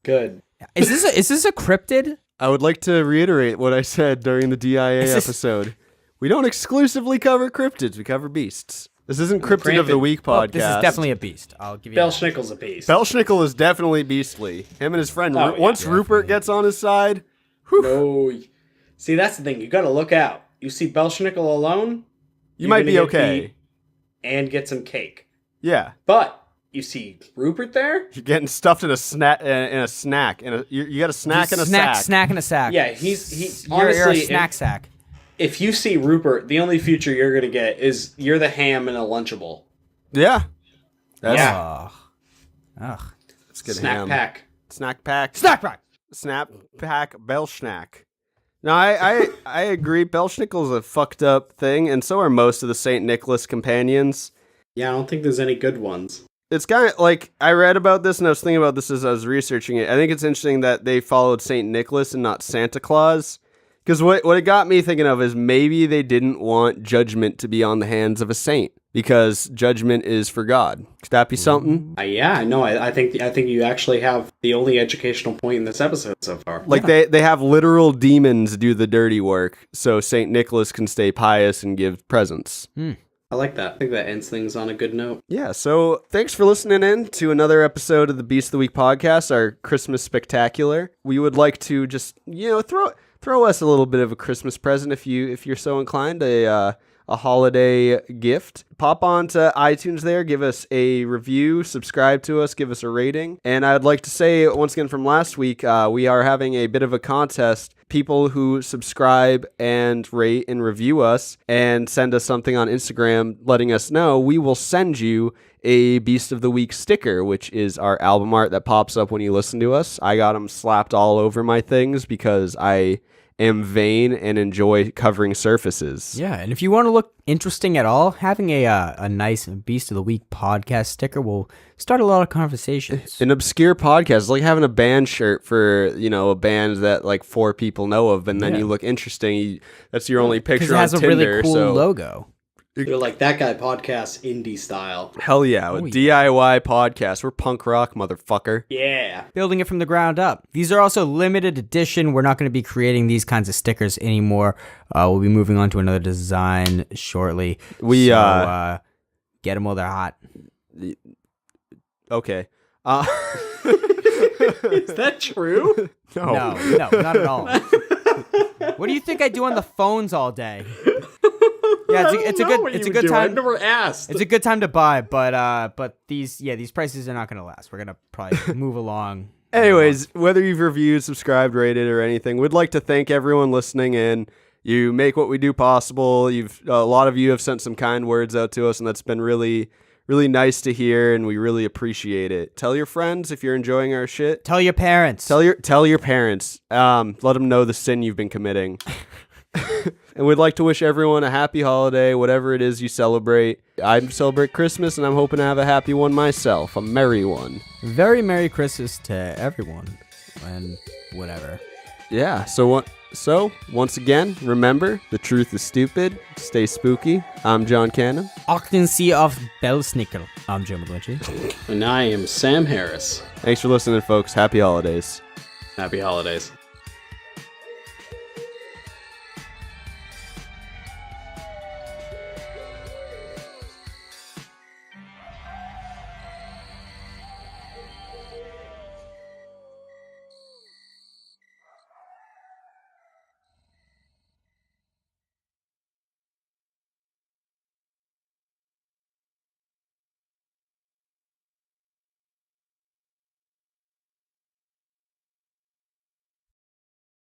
Speaker 7: Good.
Speaker 6: Is this a cryptid?
Speaker 5: I would like to reiterate what I said during the DIA episode. We don't exclusively cover cryptids. We cover beasts. This isn't Cryptid of the Week podcast.
Speaker 6: This is definitely a beast. I'll give you that.
Speaker 7: Belsnickel's a piece.
Speaker 5: Belsnickel is definitely beastly. Him and his friend.
Speaker 7: Oh, yeah,
Speaker 5: once Rupert gets on his side,
Speaker 7: No. See, that's the thing. You gotta look out. You see Belsnickel alone,
Speaker 5: you
Speaker 7: you're
Speaker 5: might
Speaker 7: gonna
Speaker 5: be
Speaker 7: get
Speaker 5: okay.
Speaker 7: beat and get some cake.
Speaker 5: Yeah.
Speaker 7: But you see Rupert there.
Speaker 5: You're getting stuffed in a snack. You got a snack in a sack.
Speaker 6: Snack in a sack.
Speaker 7: Yeah, he's
Speaker 6: You're
Speaker 7: honestly
Speaker 6: a snack sack.
Speaker 7: If you see Rupert, the only future you're gonna get is you're the ham in a Lunchable.
Speaker 5: Yeah. That's,
Speaker 7: Yeah.
Speaker 6: Ugh.
Speaker 5: That's good
Speaker 7: Snack
Speaker 5: ham.
Speaker 7: pack.
Speaker 5: Snack pack.
Speaker 6: Snack pack.
Speaker 5: Snap pack. Belschnack. No, I agree. Belschnickel's a fucked up thing, and so are most of the St. Nicholas companions.
Speaker 7: Yeah, I don't think there's any good ones.
Speaker 5: It's kind of like, I read about this and I was thinking about this as I was researching it. I think it's interesting that they followed St. Nicholas and not Santa Claus. Because what it got me thinking of is maybe they didn't want judgment to be on the hands of a saint, because judgment is for God. Could that be something?
Speaker 7: Yeah, no, I think you actually have the only educational point in this episode so far.
Speaker 5: Like they have literal demons do the dirty work, so St. Nicholas can stay pious and give presents.
Speaker 7: I like that. I think that ends things on a good note.
Speaker 5: Yeah, so thanks for listening in to another episode of the Beast of the Week podcast, our Christmas spectacular. We would like to just, throw us a little bit of a Christmas present if you're so inclined, a a holiday gift. Pop on to iTunes there, give us a review, subscribe to us, give us a rating. And I'd like to say, once again from last week, we are having a bit of a contest. People who subscribe and rate and review us and send us something on Instagram letting us know, we will send you a Beast of the Week sticker, which is our album art that pops up when you listen to us. I got them slapped all over my things because I am vain and enjoy covering surfaces.
Speaker 6: Yeah, and if you want to look interesting at all, having a nice Beast of the Week podcast sticker will start a lot of conversations.
Speaker 5: An obscure podcast is like having a band shirt for, a band that like 4 people know of, and then you look interesting. That's your only picture on
Speaker 6: it has
Speaker 5: Tinder.
Speaker 6: a really cool logo.
Speaker 7: You're like, that guy podcast indie style.
Speaker 5: Hell yeah, with DIY podcast. We're punk rock, motherfucker.
Speaker 7: Yeah.
Speaker 6: Building it from the ground up. These are also limited edition. We're not going to be creating these kinds of stickers anymore. We'll be moving on to another design shortly.
Speaker 5: We
Speaker 6: get them while they're hot.
Speaker 5: Okay.
Speaker 7: Is that true?
Speaker 6: No, not at all. What do you think I do on the phones all day? Yeah, it's a good time.
Speaker 7: I've never asked.
Speaker 6: It's a good time to buy, but these prices are not going to last. We're gonna probably move along.
Speaker 5: Anyways, whether you've reviewed, subscribed, rated, or anything, we'd like to thank everyone listening in. You make what we do possible. A lot of you have sent some kind words out to us, and that's been really, really nice to hear, and we really appreciate it. Tell your friends if you're enjoying our shit.
Speaker 6: Tell your parents.
Speaker 5: Tell your parents. Let them know the sin you've been committing. And we'd like to wish everyone a happy holiday, whatever it is you celebrate. I celebrate Christmas, and I'm hoping to have a happy one myself, a merry one.
Speaker 6: Very Merry Christmas to everyone, and whatever.
Speaker 5: Yeah, so once again, remember, the truth is stupid. Stay spooky. I'm John Cannon.
Speaker 6: Octancy of Belsnickel. I'm Joe McGlinchey.
Speaker 7: And I am Sam Harris.
Speaker 5: Thanks for listening, folks. Happy holidays.
Speaker 7: Happy holidays.